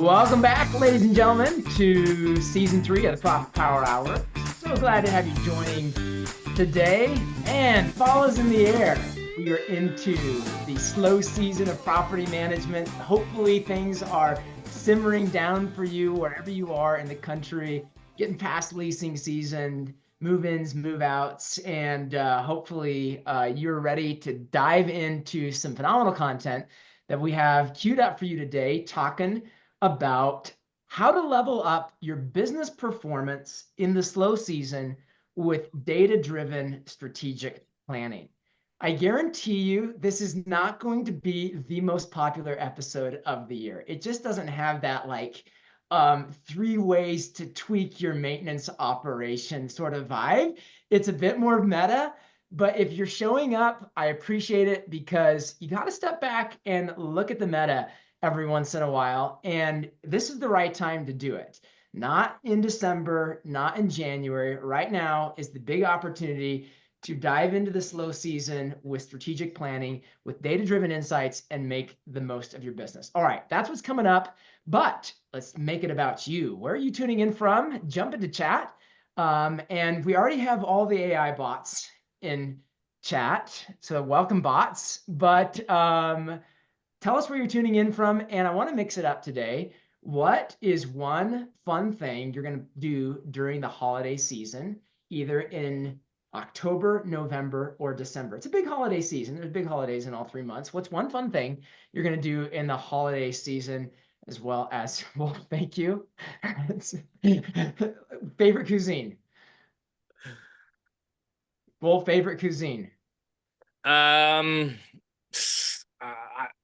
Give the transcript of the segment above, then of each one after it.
Welcome back, ladies and gentlemen, to season 3 of the Profit Power Hour. So glad to have you joining today. And falls in the air. We are into the slow season of property management. Hopefully, things are simmering down for you wherever you are in the country, getting past leasing season, move-ins, move-outs, and hopefully you're ready to dive into some phenomenal content that we have queued up for you today, talking about how to level up your business performance in the slow season with data-driven strategic planning. I guarantee you this is not going to be the most popular episode of the year. It just doesn't have that 3 ways to tweak your maintenance operation sort of vibe. It's a bit more meta, but if you're showing up, I appreciate it, because you got to step back and look at the meta every once in a while. And this is the right time to do it. Not in December, not in January. Right now is the big opportunity to dive into the slow season with strategic planning, with data-driven insights, and make the most of your business. All right, that's what's coming up, but let's make it about you. Where are you tuning in from? Jump into chat. And we already have all the AI bots in chat, so welcome bots. But tell us where you're tuning in from, and I want to mix it up today. What is one fun thing you're going to do during the holiday season, either in October, November, or December? It's a big holiday season. There's big holidays in all 3 months. What's one fun thing you're going to do in the holiday season, as well as, well, thank you. Favorite cuisine? Well, favorite cuisine?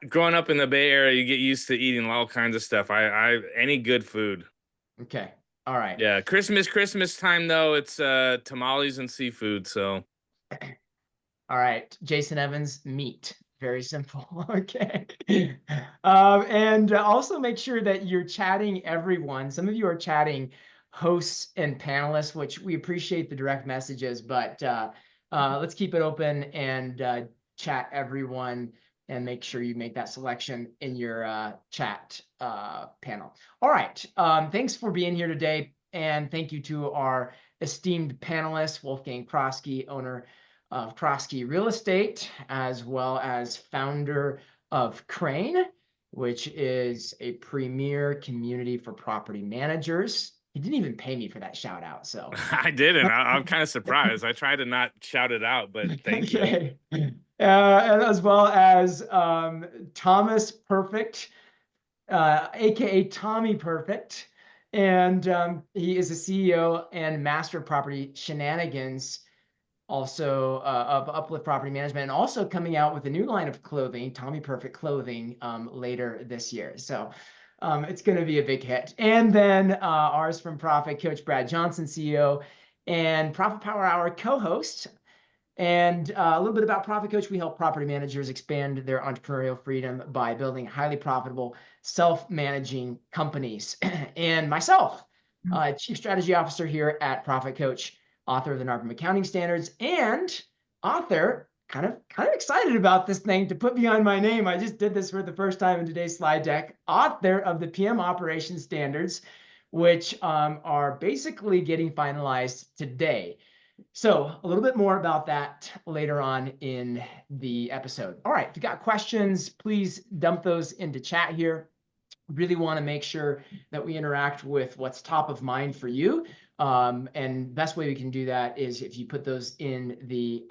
Growing up in the Bay Area, you get used to eating all kinds of stuff. I any good food. Okay. All right. Yeah, Christmas time though, it's tamales and seafood. So, all right, Jason Evans, meat. Very simple. Okay. And also make sure that you're chatting everyone. Some of you are chatting hosts and panelists, which we appreciate the direct messages, but let's keep it open and chat everyone, and make sure you make that selection in your chat panel. All right. Thanks for being here today. And thank you to our esteemed panelists, Wolfgang Croskey, owner of Croskey Real Estate, as well as founder of Crane, which is a premier community for property managers. He didn't even pay me for that shout out, so. I didn't. I'm kind of surprised. I tried to not shout it out, but thank you. And as well as Thomas Perfect, aka Tommy Perfect, and he is the CEO and master of property shenanigans, also of Uplift Property Management, and also coming out with a new line of clothing, Tommy Perfect Clothing, later this year. So it's going to be a big hit. And then ours from Profit Coach, Brad Johnson, CEO and Profit Power Hour co-host. And a little bit about Profit Coach. We help property managers expand their entrepreneurial freedom by building highly profitable, self-managing companies. And myself, Chief Strategy Officer here at Profit Coach, author of the NARPM Accounting Standards, and author, kind of excited about this thing to put behind my name. I just did this for the first time in today's slide deck. Author of the PM Operations Standards, which are basically getting finalized today. So a little bit more about that later on in the episode. All right, if you got questions, please dump those into chat here. Really want to make sure that we interact with what's top of mind for you. And best way we can do that is if you put those in the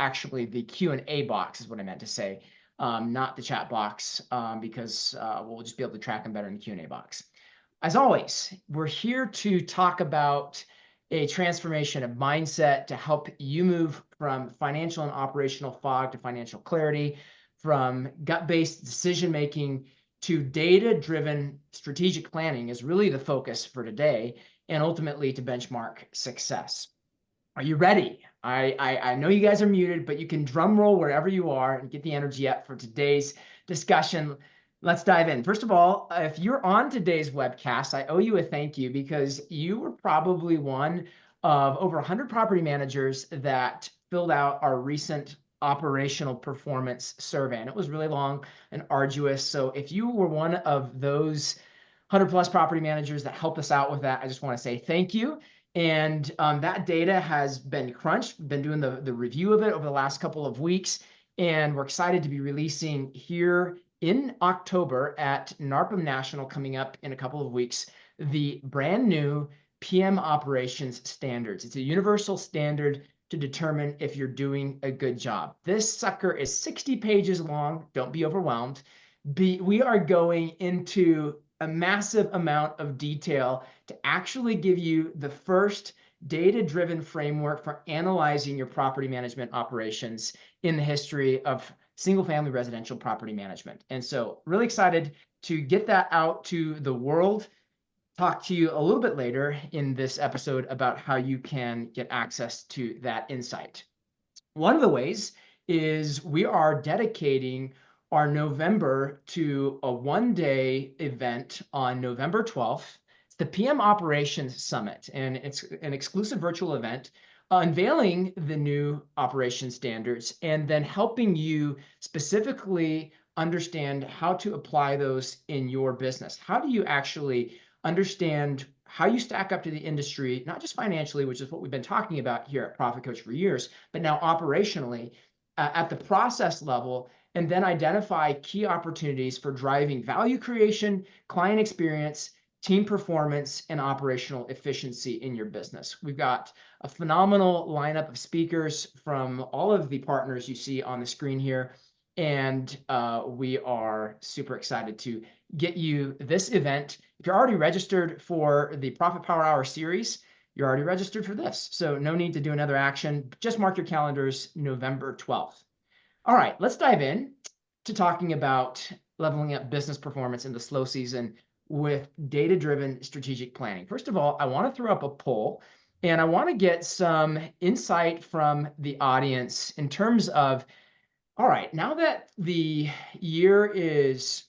Q&A box is what I meant to say, not the chat box, because we'll just be able to track them better in the Q&A box. As always, we're here to talk about a transformation of mindset to help you move from financial and operational fog to financial clarity, from gut-based decision-making to data-driven strategic planning is really the focus for today, and ultimately to benchmark success. Are you ready? I know you guys are muted, but you can drum roll wherever you are and get the energy up for today's discussion. Let's dive in. First of all, if you're on today's webcast, I owe you a thank you, because you were probably one of over 100 property managers that filled out our recent operational performance survey. And it was really long and arduous. So if you were one of those 100 plus property managers that helped us out with that, I just want to say thank you. And that data has been crunched, been doing the review of it over the last couple of weeks. And we're excited to be releasing here in October at NARPM National coming up in a couple of weeks, the brand new PM operations standards. It's a universal standard to determine if you're doing a good job. This sucker is 60 pages long. Don't be overwhelmed. We are going into a massive amount of detail to actually give you the first data-driven framework for analyzing your property management operations in the history of single-family residential property management. And so really excited to get that out to the world. Talk to you a little bit later in this episode about how you can get access to that insight. One of the ways is we are dedicating our November to a one-day event on November 12th. It's the PM Operations Summit, and it's an exclusive virtual event unveiling the new operation standards and then helping you specifically understand how to apply those in your business. How do you actually understand how you stack up to the industry, not just financially, which is what we've been talking about here at Profit Coach for years, but now operationally at the process level, and then identify key opportunities for driving value creation, client experience, team performance, and operational efficiency in your business. We've got a phenomenal lineup of speakers from all of the partners you see on the screen here. And we are super excited to get you this event. If you're already registered for the Profit Power Hour series, you're already registered for this. So no need to do another action. Just mark your calendars, November 12th. All right, let's dive in to talking about leveling up business performance in the slow season with data-driven strategic planning. First of all, I want to throw up a poll, and I want to get some insight from the audience in terms of, all right, now that the year is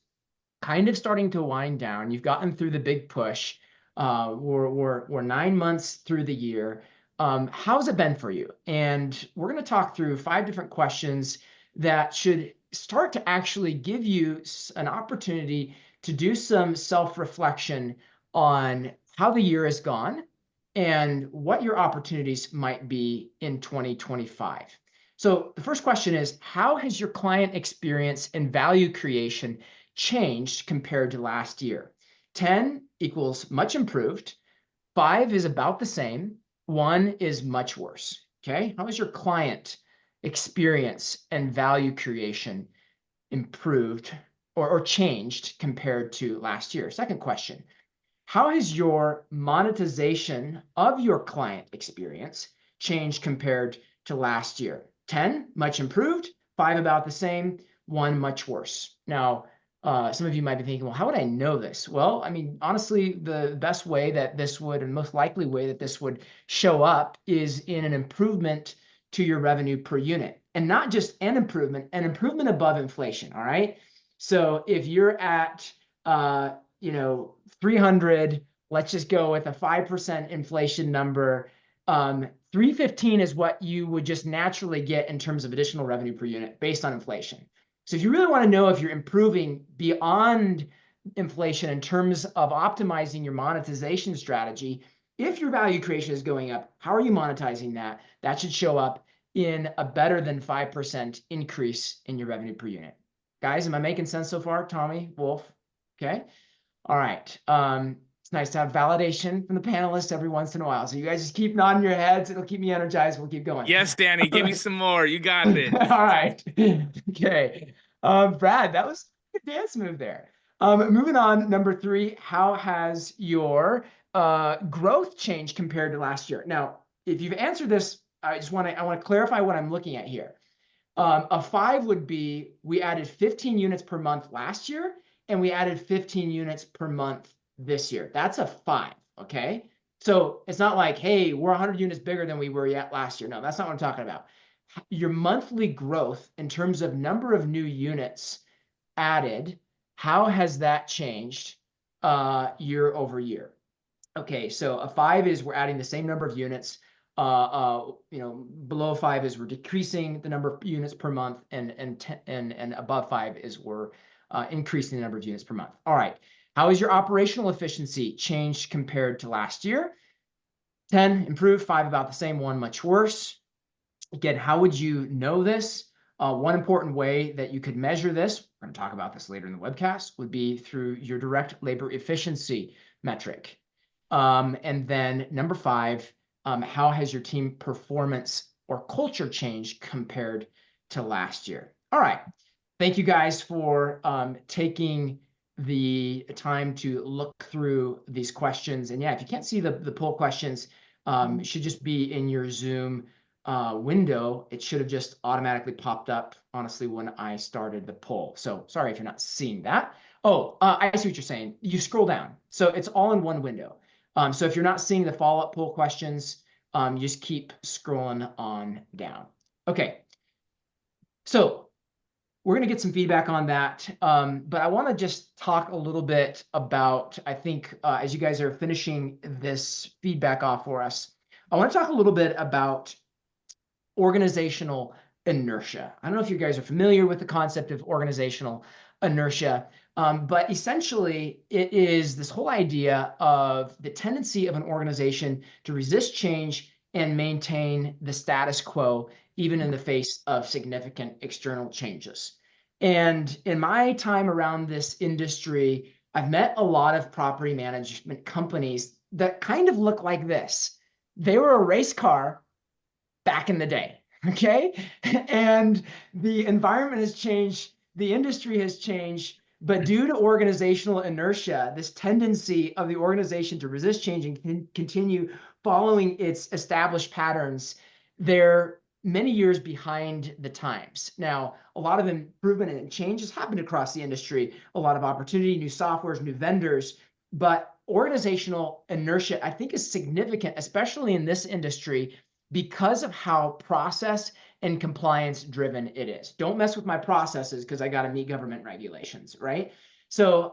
kind of starting to wind down, you've gotten through the big push, we're 9 months through the year. How's it been for you? And we're going to talk through 5 different questions that should start to actually give you an opportunity to do some self-reflection on how the year has gone and what your opportunities might be in 2025. So the first question is, how has your client experience and value creation changed compared to last year? 10 equals much improved. 5 is about the same. 1 is much worse. Okay. How has your client experience and value creation improved or changed compared to last year? Second question, how has your monetization of your client experience changed compared to last year? 10, much improved. 5, about the same. 1, much worse. Now, some of you might be thinking, well, how would I know this? Well, I mean, honestly, the best way that this would, and most likely way that this would show up is in an improvement to your revenue per unit. And not just an improvement above inflation, all right? So if you're at, 300, let's just go with a 5% inflation number. 315 is what you would just naturally get in terms of additional revenue per unit based on inflation. So if you really want to know if you're improving beyond inflation in terms of optimizing your monetization strategy, if your value creation is going up, how are you monetizing that? That should show up in a better than 5% increase in your revenue per unit. Guys, am I making sense so far? Tommy, Wolf? Okay. All right. It's nice to have validation from the panelists every once in a while. So you guys just keep nodding your heads. It'll keep me energized. We'll keep going. Yes, Danny, give me some more. You got this. All right. Okay. Brad, that was a good dance move there. Moving on, number 3, how has your growth changed compared to last year? Now, if you've answered this, I want to clarify what I'm looking at here. A 5 would be we added 15 units per month last year, and we added 15 units per month this year. That's a 5, okay? So it's not like, hey, we're 100 units bigger than we were yet last year. No, that's not what I'm talking about. Your monthly growth in terms of number of new units added, how has that changed year over year? Okay, so a 5 is we're adding the same number of units. Below 5 is we're decreasing the number of units per month, and above 5 is we're increasing the number of units per month. All right. How is your operational efficiency changed compared to last year? 10 improved, 5 about the same, 1 much worse. Again, how would you know this? One important way that you could measure this, we're going to talk about this later in the webcast, would be through your direct labor efficiency metric. And then number 5, how has your team performance or culture changed compared to last year? All right. Thank you guys for taking the time to look through these questions. And yeah, if you can't see the poll questions, it should just be in your Zoom window. It should have just automatically popped up, honestly, when I started the poll. So sorry if you're not seeing that. Oh, I see what you're saying. You scroll down. So it's all in one window. So if you're not seeing the follow-up poll questions, you just keep scrolling on down. Okay. So we're going to get some feedback on that. But I want to just talk a little bit about, I think, as you guys are finishing this feedback off for us, I want to talk a little bit about organizational inertia. I don't know if you guys are familiar with the concept of organizational inertia, but essentially it is this whole idea of the tendency of an organization to resist change and maintain the status quo, even in the face of significant external changes. And in my time around this industry, I've met a lot of property management companies that kind of look like this. They were a race car back in the day. Okay. And the environment has changed, the industry has changed, but due to organizational inertia, this tendency of the organization to resist change and continue following its established patterns, they're many years behind the times. Now, a lot of improvement and change has happened across the industry, a lot of opportunity, new softwares, new vendors, but organizational inertia, I think, is significant, especially in this industry, because of how process and compliance driven it is. Don't mess with my processes because I got to meet government regulations, right? So,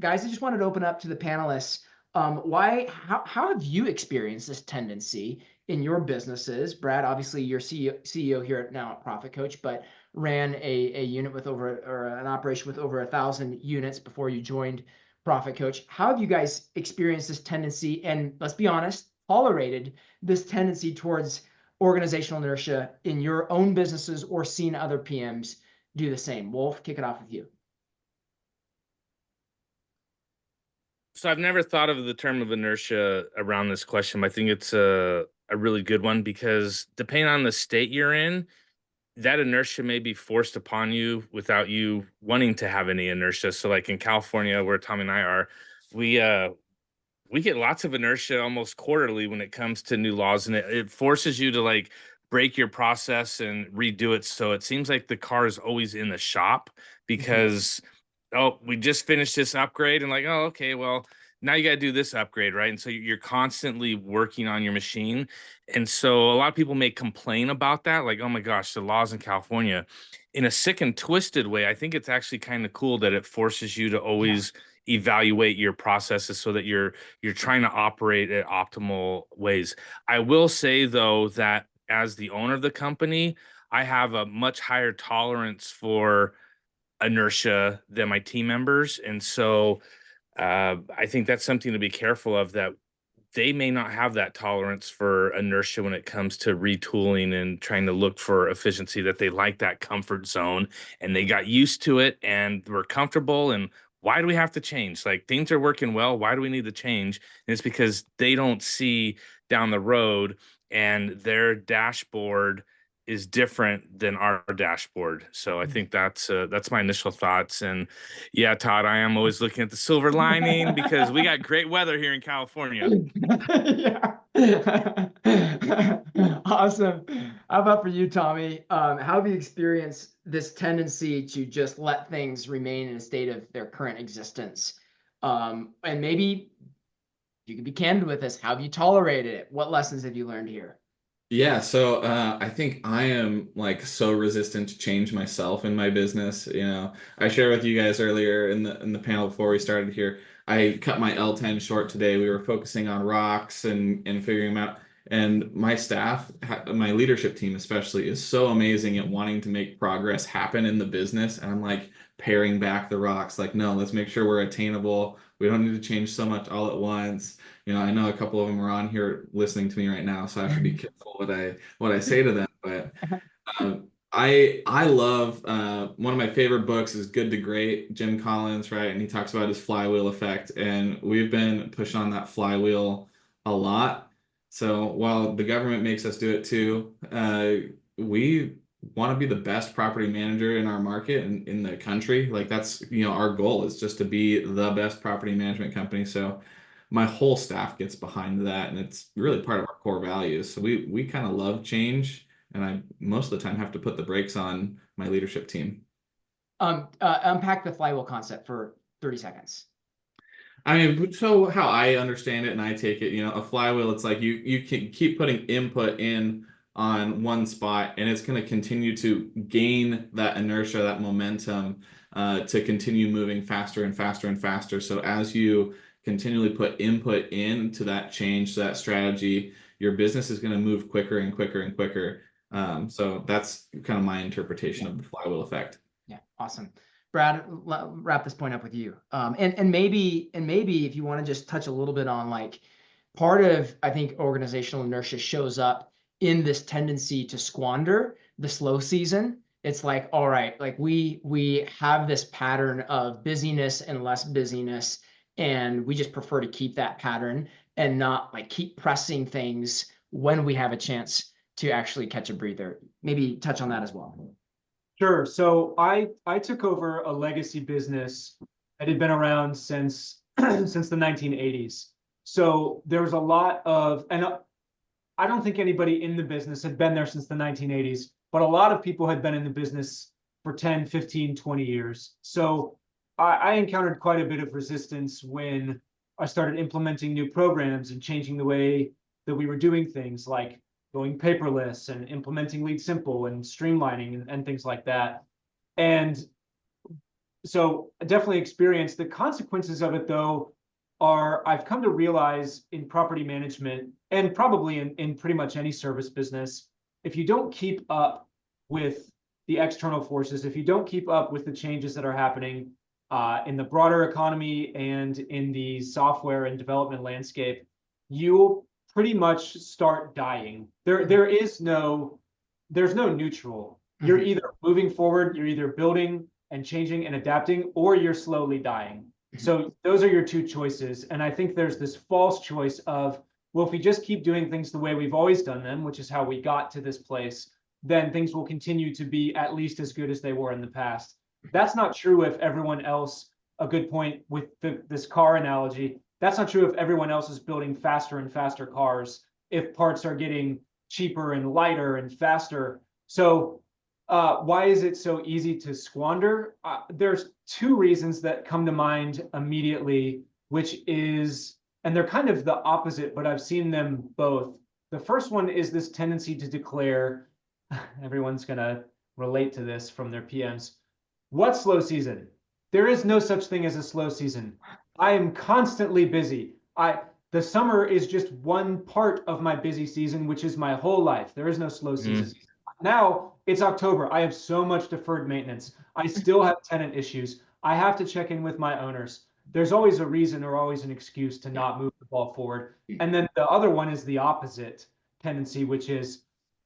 guys, I just wanted to open up to the panelists. How have you experienced this tendency in your businesses? Brad, obviously, you're CEO here now at Profit Coach, but ran a unit with over, or an operation with over 1,000 units before you joined Profit Coach. How have you guys experienced this tendency? And let's be honest, tolerated this tendency towards organizational inertia in your own businesses or seen other PMs do the same? Wolf, kick it off with you. So I've never thought of the term of inertia around this question, but I think it's a really good one because depending on the state you're in, that inertia may be forced upon you without you wanting to have any inertia. So like in California, where Tommy and I are, we we get lots of inertia almost quarterly when it comes to new laws, and it forces you to like break your process and redo it. So it seems like the car is always in the shop because oh, we just finished this upgrade and like, oh, okay, well, now you got to do this upgrade, right? And so you're constantly working on your machine. And so a lot of people may complain about that, like, oh my gosh, the laws in California. In a sick and twisted way, I think it's actually kind of cool that it forces you to always evaluate your processes so that you're trying to operate at optimal ways. I will say though that as the owner of the company, I have a much higher tolerance for inertia than my team members. And so I think that's something to be careful of, that they may not have that tolerance for inertia when it comes to retooling and trying to look for efficiency, that they like that comfort zone and they got used to it and we're comfortable. And why do we have to change? Like things are working well. Why do we need to change? And it's because they don't see down the road and their dashboard is different than our dashboard. So I think that's my initial thoughts. And yeah, Todd, I am always looking at the silver lining because we got great weather here in California. Yeah. Awesome. How about for you, Tommy? How have you experienced this tendency to just let things remain in a state of their current existence? And maybe you could be candid with us. How have you tolerated it? What lessons have you learned here? Yeah, so I think I am like so resistant to change myself in my business. I shared with you guys earlier in the panel before we started here. I cut my L10 short today. We were focusing on rocks and figuring them out. And my staff, my leadership team especially, is so amazing at wanting to make progress happen in the business. And I'm like paring back the rocks, like, no, let's make sure we're attainable. We don't need to change so much all at once. You know, I know a couple of them are on here listening to me right now, so I have to be careful what I say to them. But I love one of my favorite books is Good to Great, Jim Collins, right? And he talks about his flywheel effect, and we've been pushing on that flywheel a lot. So while the government makes us do it too, we want to be the best property manager in our market and in the country. Like that's, you know, our goal is just to be the best property management company. So my whole staff gets behind that, and it's really part of our core values. So we kind of love change, and I most of the time have to put the brakes on my leadership team. Unpack the flywheel concept for 30 seconds. I mean, so how I understand it and I take it, you know, a flywheel, it's like you can keep putting input in on one spot, and it's going to continue to gain that inertia, that momentum, to continue moving faster and faster and faster. So as you continually put input into that change, to that strategy, your business is going to move quicker and quicker and quicker. So that's kind of my interpretation of the flywheel effect. Yeah, awesome. Brad, wrap this point up with you. And maybe if you want to just touch a little bit on like part of, I think, organizational inertia shows up in this tendency to squander the slow season. It's like, all right, like we have this pattern of busyness and less busyness, and we just prefer to keep that pattern and not like keep pressing things when we have a chance to actually catch a breather. Maybe touch on that as well. Sure. So I took over a legacy business that had been around since since the 1980s. So there was a lot of, and I don't think anybody in the business had been there since the 1980s, but a lot of people had been in the business for 10, 15, 20 years. So I encountered quite a bit of resistance when I started implementing new programs and changing the way that we were doing things, like going paperless and implementing Lead Simple and streamlining and things like that. And so I definitely experienced the consequences of it, though, are I've come to realize in property management and probably in pretty much any service business, if you don't keep up with the external forces, if you don't keep up with the changes that are happening in the broader economy and in the software and development landscape, you'll pretty much start dying. There's no neutral. You're either moving forward, you're either building and changing and adapting, or you're slowly dying. So those are your two choices. And I think there's this false choice of, well, if we just keep doing things the way we've always done them, which is how we got to this place, then things will continue to be at least as good as they were in the past. That's not true if everyone else, a good point with this car analogy, that's not true if everyone else is building faster and faster cars, if parts are getting cheaper and lighter and faster. So why is it so easy to squander? There's two reasons that come to mind immediately, which is, and they're kind of the opposite, but I've seen them both. The first one is this tendency to declare, everyone's going to relate to this from their PMs, what's slow season? There is no such thing as a slow season. I am constantly busy. The summer is just one part of my busy season, which is my whole life. There is no slow season. Now it's October. I have so much deferred maintenance. I still have tenant issues. I have to check in with my owners. There's always a reason or always an excuse to not move the ball forward. And then the other one is the opposite tendency, which is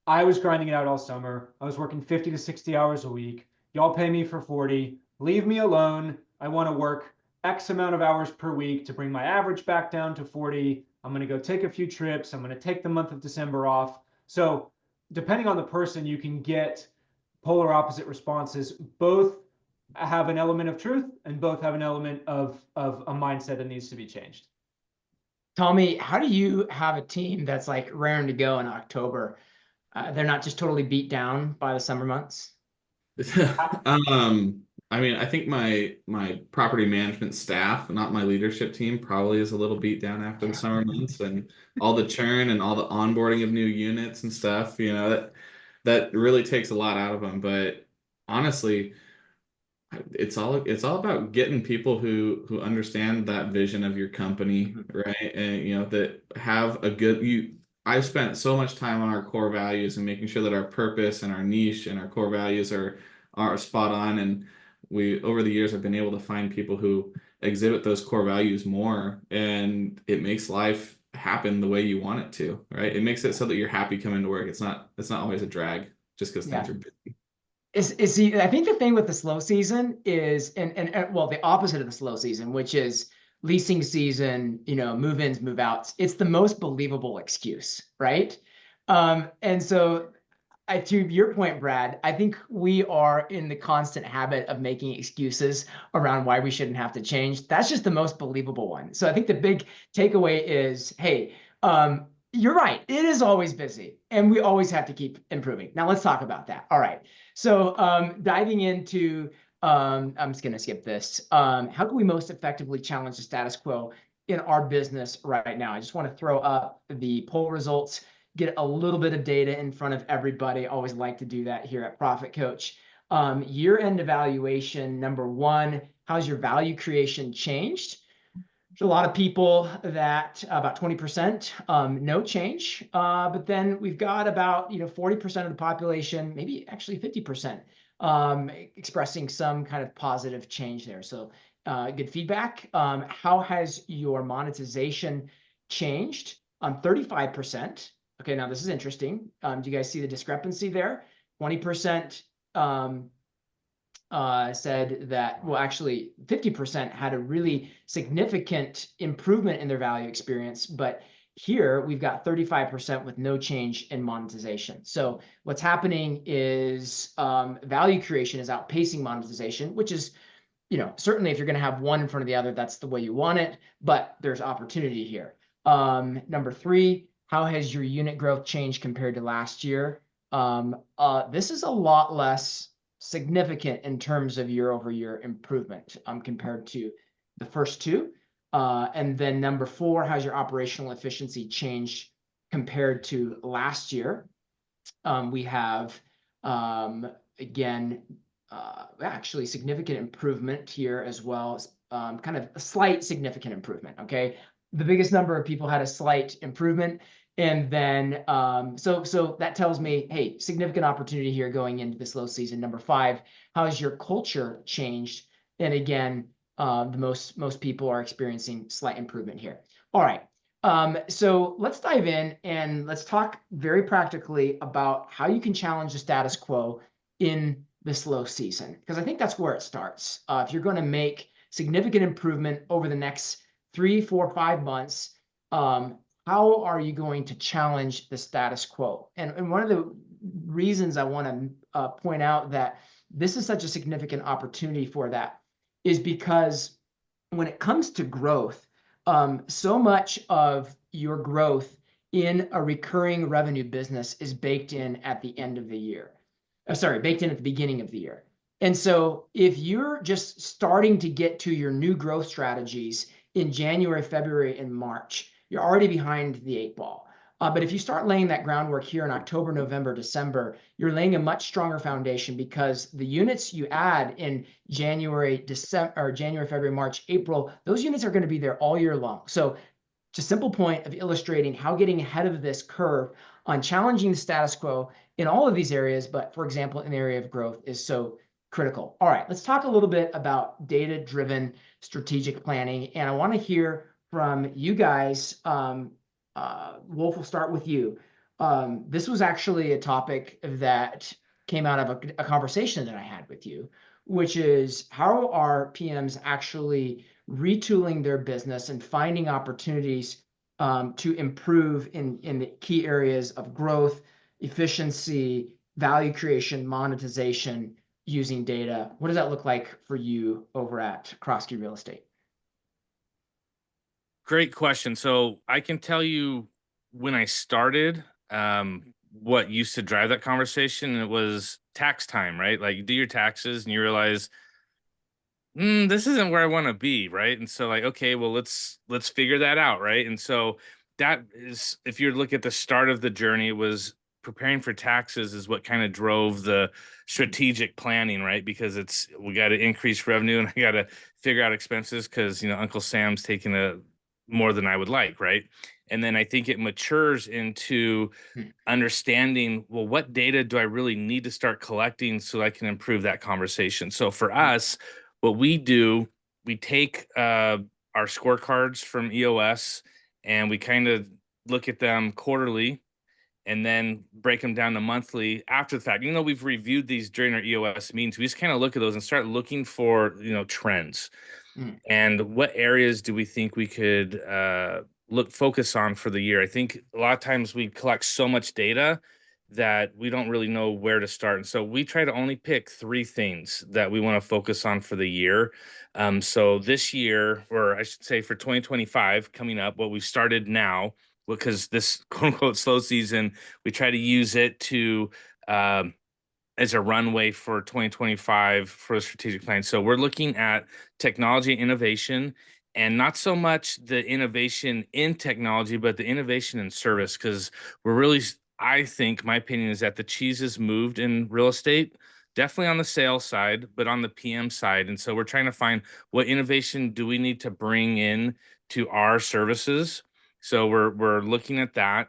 I was grinding it out all summer. I was working 50 to 60 hours a week. Y'all pay me for 40. Leave me alone. I want to work X amount of hours per week to bring my average back down to 40. I'm going to go take a few trips. I'm going to take the month of December off. So depending on the person, you can get polar opposite responses. Both have an element of truth and both have an element of a mindset that needs to be changed. Tommy, how do you have a team that's like raring to go in October? They're not just totally beat down by the summer months? I mean, I think my property management staff, not my leadership team, probably is a little beat down after the summer months and all the churn and all the onboarding of new units and stuff, you know, that really takes a lot out of them. But honestly, it's all about getting people who understand that vision of your company, right? And that have a good I've spent so much time on our core values and making sure that our purpose and our niche and our core values are spot on. And we over the years have been able to find people who exhibit those core values more, and it makes life happen the way you want it to, right? It makes it so that you're happy coming to work. It's not always a drag just because things are busy. I think the thing with the slow season is, and well, the opposite of the slow season, which is leasing season, move-ins, move-outs. It's the most believable excuse, right? And so to your point, Brad, I think we are in the constant habit of making excuses around why we shouldn't have to change. That's just the most believable one. So I think the big takeaway is, hey, you're right. It is always busy, and we always have to keep improving. Now let's talk about that. All right. So diving into, I'm just going to skip this. How can we most effectively challenge the status quo in our business right now? I just want to throw up the poll results, get a little bit of data in front of everybody. Always like to do that here at Profit Coach. Year-end evaluation, number one, how's your value creation changed? There's a lot of people that about 20%, no change. But then we've got about 40% of the population, maybe actually 50%, expressing some kind of positive change there. So good feedback. How has your monetization changed? 35%. Okay, now this is interesting. Do you guys see the discrepancy there? 20% said that, well, actually 50% had a really significant improvement in their value experience, but here we've got 35% with no change in monetization. So what's happening is value creation is outpacing monetization, which is, certainly if you're going to have one in front of the other, that's the way you want it, but there's opportunity here. Number three, how has your unit growth changed compared to last year? This is a lot less significant in terms of year-over-year improvement compared to the first two. And then number four, how's your operational efficiency changed compared to last year? We have, again, actually significant improvement here as well, kind of a slight significant improvement, okay? The biggest number of people had a slight improvement. And then, so that tells me, hey, significant opportunity here going into this low season. Number five, how has your culture changed? And again, the most people are experiencing slight improvement here. All right. So let's dive in and let's talk very practically about how you can challenge the status quo in this low season, because I think that's where it starts. If you're going to make significant improvement over the next 3, 4, 5 months, how are you going to challenge the status quo? And one of the reasons I want to point out that this is such a significant opportunity for that is because when it comes to growth, so much of your growth in a recurring revenue business is baked in at the end of the year. Baked in at the beginning of the year. And so if you're just starting to get to your new growth strategies in January, February, and March, you're already behind the 8 ball. But if you start laying that groundwork here in October, November, December, you're laying a much stronger foundation, because the units you add in January, February, March, April, those units are going to be there all year long. So just a simple point of illustrating how getting ahead of this curve on challenging the status quo in all of these areas, but for example, in the area of growth, is so critical. All right, let's talk a little bit about data-driven strategic planning. And I want to hear from you guys. Wolf, we'll start with you. This was actually a topic that came out of a conversation that I had with you, which is how are PMs actually retooling their business and finding opportunities to improve in the key areas of growth, efficiency, value creation, monetization using data. What does that look like for you over at Croskey Real Estate? Great question. So I can tell you when I started, what used to drive that conversation, it was tax time, right? Like you do your taxes and you realize, this isn't where I want to be, right? And so like, okay, well, let's figure that out, right? And so that is, if you look at the start of the journey, it was preparing for taxes is what kind of drove the strategic planning, right? Because we got to increase revenue and I got to figure out expenses because, Uncle Sam's taking more than I would like, right? And then I think it matures into understanding, well, what data do I really need to start collecting so I can improve that conversation? So for us, what we do, we take our scorecards from EOS and we kind of look at them quarterly and then break them down to monthly after the fact. Even though we've reviewed these during our EOS meetings, we just kind of look at those and start looking for, trends. And what areas do we think we could focus on for the year? I think a lot of times we collect so much data that we don't really know where to start. And so we try to only pick 3 things that we want to focus on for the year. So this year, or I should say for 2025 coming up, what we started now, because this quote unquote slow season, we try to use it to as a runway for 2025 for a strategic plan. So we're looking at technology innovation, and not so much the innovation in technology, but the innovation in service. Because we're really, I think my opinion is that the cheese has moved in real estate, definitely on the sales side, but on the PM side. And so we're trying to find what innovation do we need to bring in to our services. So we're looking at that.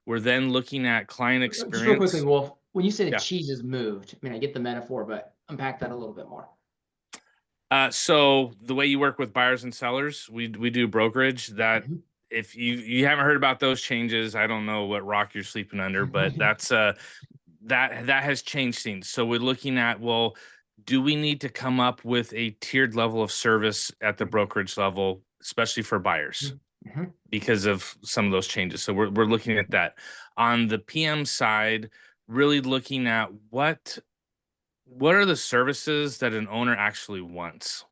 We're then looking at client experience. Just real quickly, Wolf, when you say the Yeah. cheese has moved, I mean, I get the metaphor, but unpack that a little bit more. So the way you work with buyers and sellers, we do brokerage. That if you haven't heard about those changes, I don't know what rock you're sleeping under, but that's that has changed things. So we're looking at, well, do we need to come up with a tiered level of service at the brokerage level, especially for buyers, because of some of those changes. So we're looking at that. On the PM side, really looking at what are the services that an owner actually wants.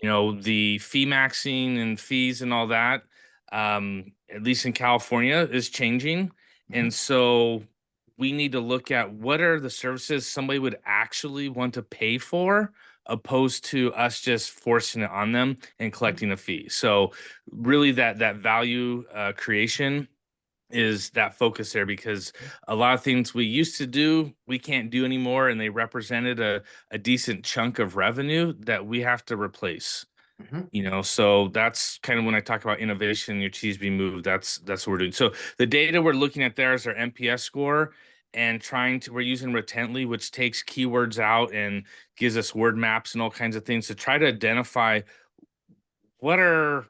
The fee maxing and fees and all that, at least in California, is changing. And so we need to look at what are the services somebody would actually want to pay for, opposed to us just forcing it on them and collecting a fee. So really that value creation is that focus there, because a lot of things we used to do, we can't do anymore. And they represented a decent chunk of revenue that we have to replace. So that's kind of when I talk about innovation, your cheese being moved, that's what we're doing. So the data we're looking at there is our NPS score, and we're using Retently, which takes keywords out and gives us word maps and all kinds of things to try to identify what are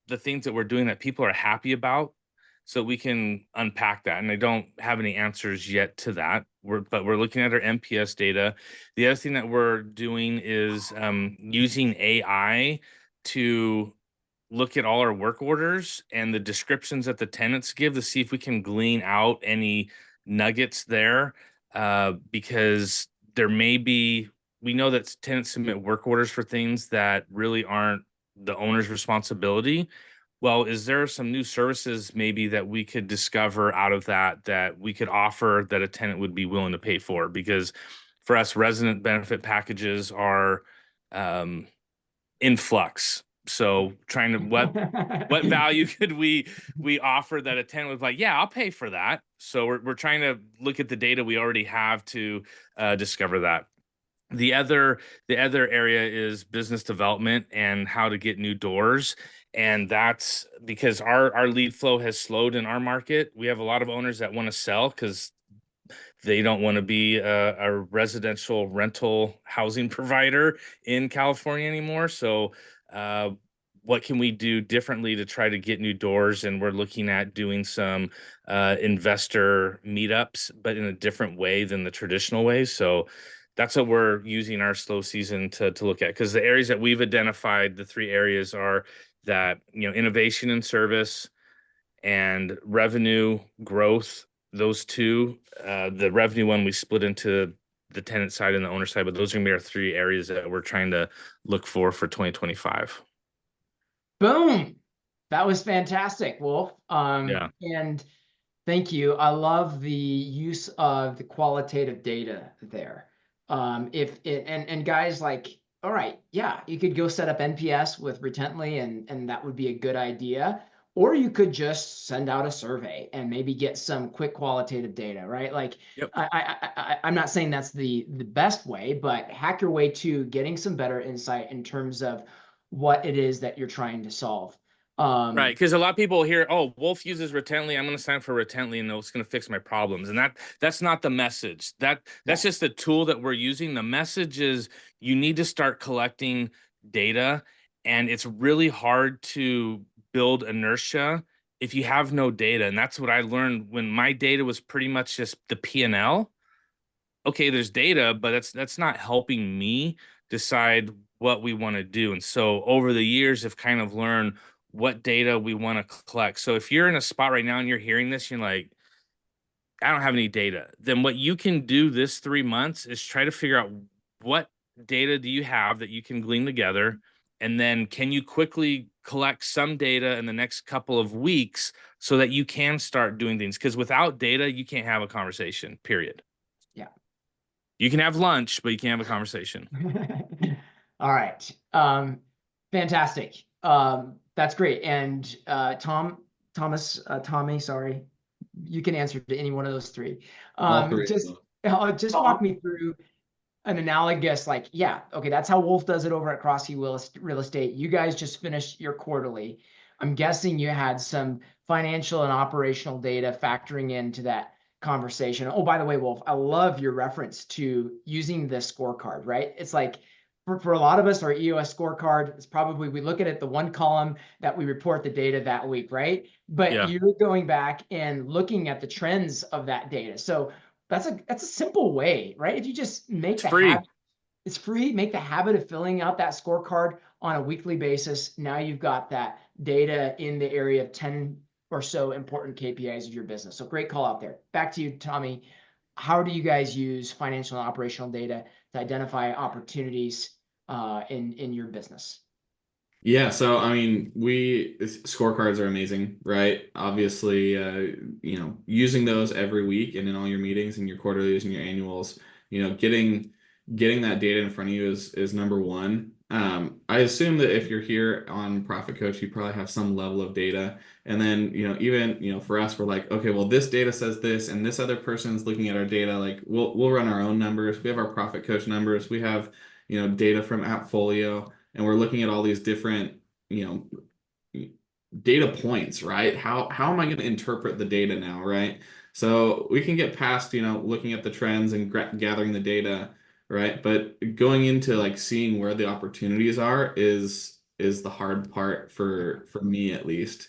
the things that we're doing that people are happy about, so we can unpack that. And I don't have any answers yet to that. But we're looking at our NPS data. The other thing that we're doing is using AI to look at all our work orders and the descriptions that the tenants give to see if we can glean out any nuggets there. Because there may be, we know that tenants submit work orders for things that really aren't the owner's responsibility. Well, is there some new services maybe that we could discover out of that we could offer that a tenant would be willing to pay for? Because for us, resident benefit packages are in flux. So trying to what value could we offer that a tenant was like, yeah, I'll pay for that. So we're trying to look at the data we already have to discover that. The other area is business development and how to get new doors. And that's because our lead flow has slowed in our market. We have a lot of owners that want to sell because they don't want to be a residential rental housing provider in California anymore. So what can we do differently to try to get new doors? And we're looking at doing some investor meetups, but in a different way than the traditional way. So that's what we're using our slow season to look at, because the areas that we've identified, the 3 areas are that, innovation and service and revenue growth. Those 2, the revenue one we split into the tenant side and the owner side, but those are gonna be our 3 areas that we're trying to look for 2025. Boom. That was fantastic, Wolf. Yeah. And thank you. I love the use of the qualitative data there. And guys, like, all right, yeah, you could go set up NPS with Retently, and that would be a good idea. or you could just send out a survey and maybe get some quick qualitative data, right? Like Yep. I'm not saying that's the best way, but hack your way to getting some better insight in terms of what it is that you're trying to solve. Right, because a lot of people hear, "Oh, Wolf uses Retently. I'm going to sign up for Retently, and it's going to fix my problems." And that's not the message. That's just the tool that we're using. The message is you need to start collecting data, and it's really hard to build inertia if you have no data. And that's what I learned when my data was pretty much just the P&L. Okay, there's data, but that's not helping me decide what we want to do. And so over the years, I've kind of learned what data we want to collect. So if you're in a spot right now and you're hearing this, you're like, I don't have any data. Then what you can do this 3 months is try to figure out what data do you have that you can glean together. And then can you quickly collect some data in the next couple of weeks so that you can start doing things? Because without data, you can't have a conversation, period. Yeah. You can have lunch, but you can't have a conversation. All right. Fantastic. That's great. And Tommy, sorry, you can answer to any one of those three. All three of them. Just walk me through an analogous, like, yeah, okay, that's how Wolf does it over at Croskey Real Estate. You guys just finished your quarterly. I'm guessing you had some financial and operational data factoring into that conversation. Oh, by the way, Wolf, I love your reference to using the scorecard, right? It's like for a lot of us, our EOS scorecard is probably, we look at it, the one column that we report the data that week, right? But Yeah. you're going back and looking at the trends of that data. So that's a simple way, right? If you just make It's the free. habit, it's free, make the habit of filling out that scorecard on a weekly basis. Now you've got that data in the area of 10 or so important KPIs of your business. So great call out there. Back to you, Tommy. How do you guys use financial and operational data to identify opportunities in your business? Yeah, so I mean, scorecards are amazing, right? Obviously, using those every week and in all your meetings and your quarterlies and your annuals, getting that data in front of you is number one. I assume that if you're here on Profit Coach, you probably have some level of data. And then, even, for us, we're like, okay, well, this data says this, and this other person's looking at our data. Like we'll run our own numbers. We have our Profit Coach numbers. We have, data from Appfolio. And we're looking at all these different, data points, right? How am I going to interpret the data now, right? So we can get past, looking at the trends and gathering the data, right? But going into like seeing where the opportunities are is the hard part for me at least.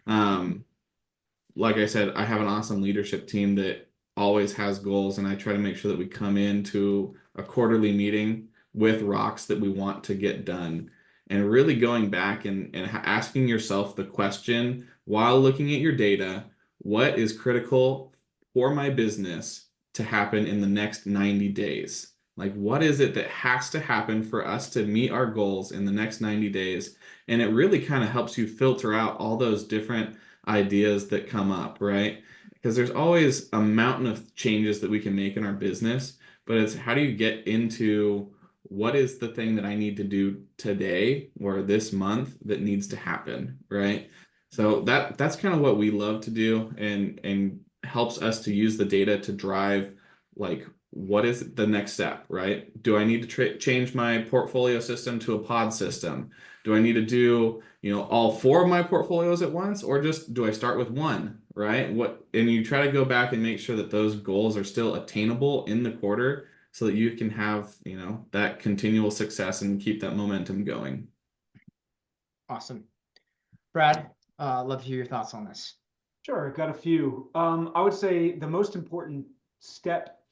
Like I said, I have an awesome leadership team that always has goals, and I try to make sure that we come into a quarterly meeting with rocks that we want to get done, and really going back and asking yourself the question while looking at your data, what is critical for my business to happen in the next 90 days? Like, what is it that has to happen for us to meet our goals in the next 90 days? And it really kind of helps you filter out all those different ideas that come up, right? Because there's always a mountain of changes that we can make in our business, but it's how do you get into what is the thing that I need to do today or this month that needs to happen, right? So that's kind of what we love to do, and helps us to use the data to drive, like, what is the next step, right? Do I need to change my portfolio system to a pod system? Do I need to do, all four of my portfolios at once, or just do I start with one, right? And you try to go back and make sure that those goals are still attainable in the quarter so that you can have, that continual success and keep that momentum going. Awesome. Brad, love to hear your thoughts on this. Sure, got a few. I would say the most important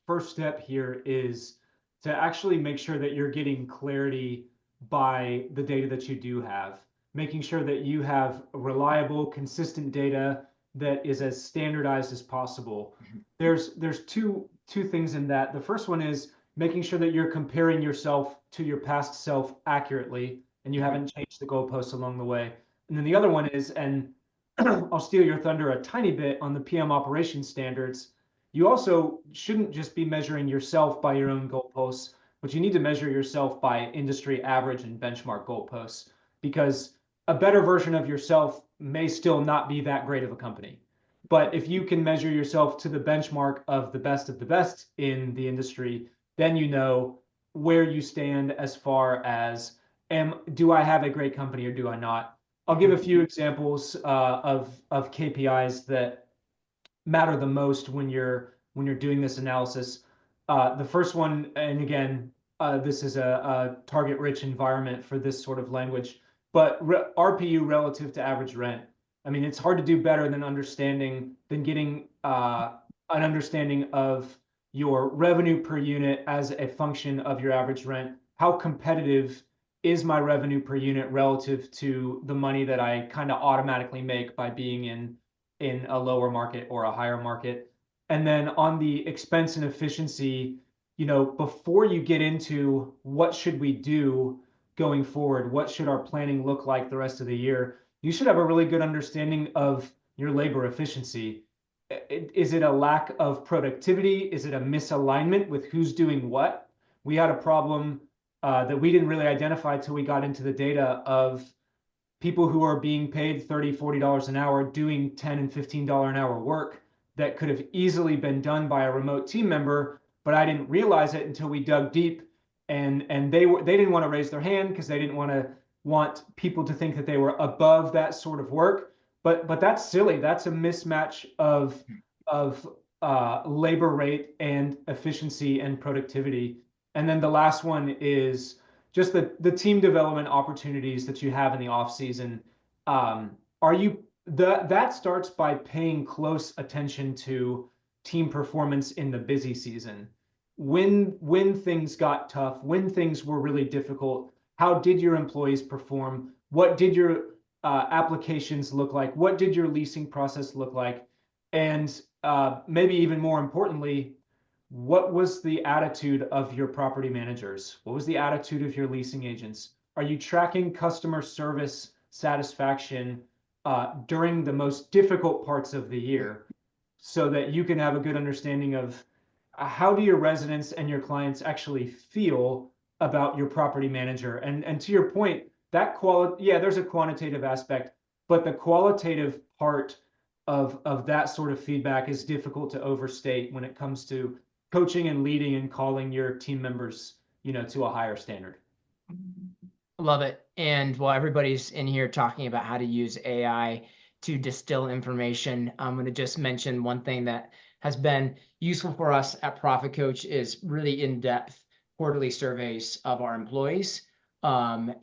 first step here is to actually make sure that you're getting clarity by the data that you do have, making sure that you have reliable, consistent data that is as standardized as possible. There's two things in that. The first one is making sure that you're comparing yourself to your past self accurately and you haven't changed the goalposts along the way. And then the other one is, and I'll steal your thunder a tiny bit on the PM operations standards, you also shouldn't just be measuring yourself by your own goalposts, but you need to measure yourself by industry average and benchmark goalposts, because a better version of yourself may still not be that great of a company. But if you can measure yourself to the benchmark of the best in the industry, then you know where you stand as far as, do I have a great company or do I not? I'll give a few examples of KPIs that matter the most when you're doing this analysis. The first one, and again, this is a target-rich environment for this sort of language, but RPU relative to average rent. I mean, it's hard to do better than getting an understanding of your revenue per unit as a function of your average rent. How competitive is my revenue per unit relative to the money that I kind of automatically make by being in a lower market or a higher market? And then on the expense and efficiency, before you get into what should we do going forward, what should our planning look like the rest of the year, you should have a really good understanding of your labor efficiency. Is it a lack of productivity? Is it a misalignment with who's doing what? We had a problem that we didn't really identify till we got into the data of people who are being paid $30, $40 an hour doing $10 and $15 an hour work that could have easily been done by a remote team member, but I didn't realize it until we dug deep, and they didn't want to raise their hand because they didn't want people to think that they were above that sort of work. But that's silly. That's a mismatch of labor rate and efficiency and productivity. And then the last one is just the team development opportunities that you have in the off season. That starts by paying close attention to team performance in the busy season. When things got tough, when things were really difficult, how did your employees perform? What did your applications look like? What did your leasing process look like? And maybe even more importantly, what was the attitude of your property managers? What was the attitude of your leasing agents? Are you tracking customer service satisfaction during the most difficult parts of the year so that you can have a good understanding of how do your residents and your clients actually feel about your property manager? And to your point, there's a quantitative aspect, but the qualitative part of that sort of feedback is difficult to overstate when it comes to coaching and leading and calling your team members, to a higher standard. Love it. And while everybody's in here talking about how to use AI to distill information, I'm going to just mention one thing that has been useful for us at Profit Coach is really in-depth quarterly surveys of our employees. We've got,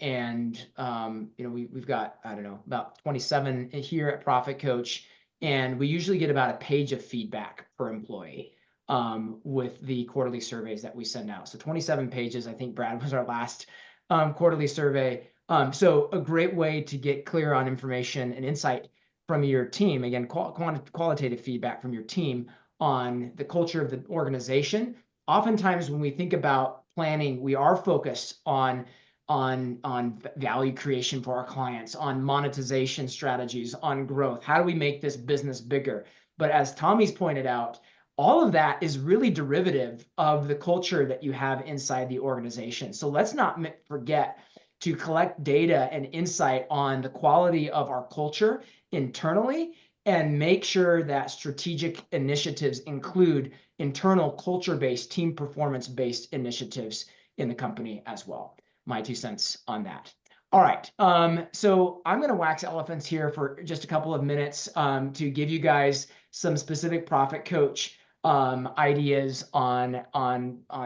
I don't know, about 27 here at Profit Coach, and we usually get about a page of feedback per employee with the quarterly surveys that we send out. So 27 pages. I think Brad was our last quarterly survey. So a great way to get clear on information and insight from your team. Again, qualitative feedback from your team on the culture of the organization. Oftentimes when we think about planning, we are focused on value creation for our clients, on monetization strategies, on growth. How do we make this business bigger? But as Tommy's pointed out, all of that is really derivative of the culture that you have inside the organization. So let's not forget to collect data and insight on the quality of our culture internally and make sure that strategic initiatives include internal culture-based, team performance-based initiatives in the company as well. My 2 cents on that. All right, so I'm going to wax elephants here for just a couple of minutes to give you guys some specific Profit Coach ideas on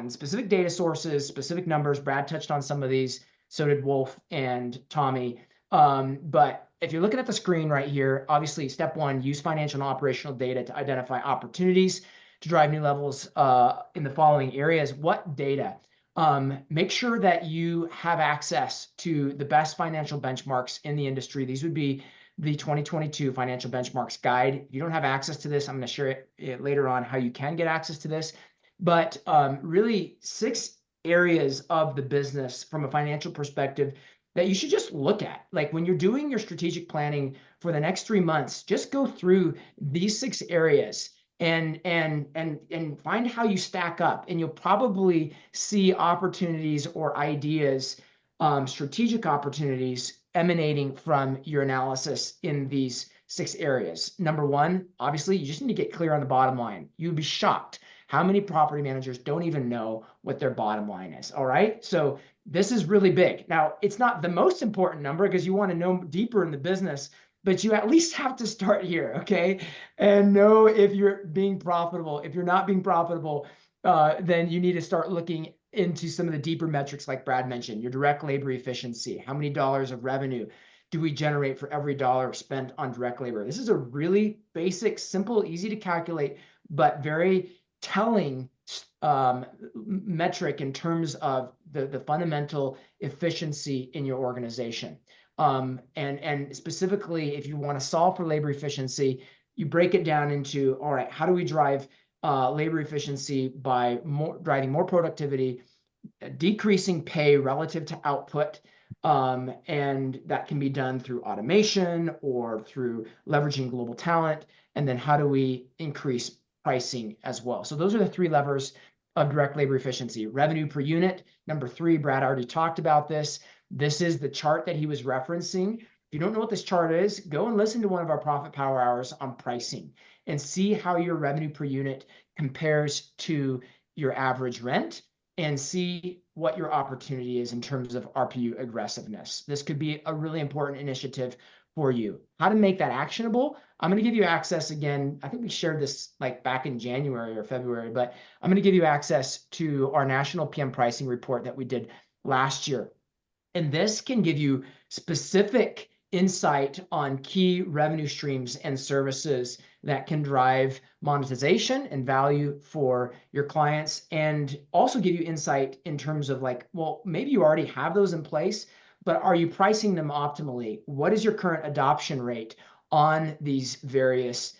specific data sources, specific numbers. Brad touched on some of these, so did Wolf and Tommy. But if you're looking at the screen right here, obviously step 1, use financial and operational data to identify opportunities to drive new levels in the following areas. What data? Make sure that you have access to the best financial benchmarks in the industry. These would be the 2022 Financial Benchmarks Guide. If you don't have access to this, I'm going to share it later on how you can get access to this. But really 6 areas of the business from a financial perspective that you should just look at. Like when you're doing your strategic planning for the next 3 months, just go through these 6 areas and find how you stack up, and you'll probably see opportunities or ideas, strategic opportunities emanating from your analysis in these 6 areas. Number one, obviously, you just need to get clear on the bottom line. You'd be shocked how many property managers don't even know what their bottom line is. All right. So this is really big. Now, it's not the most important number because you want to know deeper in the business, but you at least have to start here, okay? And know if you're being profitable. If you're not being profitable, then you need to start looking into some of the deeper metrics like Brad mentioned, your direct labor efficiency. How many dollars of revenue do we generate for every dollar spent on direct labor? This is a really basic, simple, easy to calculate, but very telling metric in terms of the fundamental efficiency in your organization. And specifically, if you want to solve for labor efficiency, you break it down into, all right, how do we drive labor efficiency by driving more productivity, decreasing pay relative to output, and that can be done through automation or through leveraging global talent. And then how do we increase pricing as well? So those are the 3 levers of direct labor efficiency. Revenue per unit. Number 3, Brad already talked about this. This is the chart that he was referencing. If you don't know what this chart is, go and listen to one of our Profit Power Hours on pricing and see how your revenue per unit compares to your average rent, and see what your opportunity is in terms of RPU aggressiveness. This could be a really important initiative for you. How to make that actionable? I'm going to give you access again. I think we shared this like back in January or February, but I'm going to give you access to our national PM pricing report that we did last year. And this can give you specific insight on key revenue streams and services that can drive monetization and value for your clients, and also give you insight in terms of like, well, maybe you already have those in place, but are you pricing them optimally? What is your current adoption rate on these various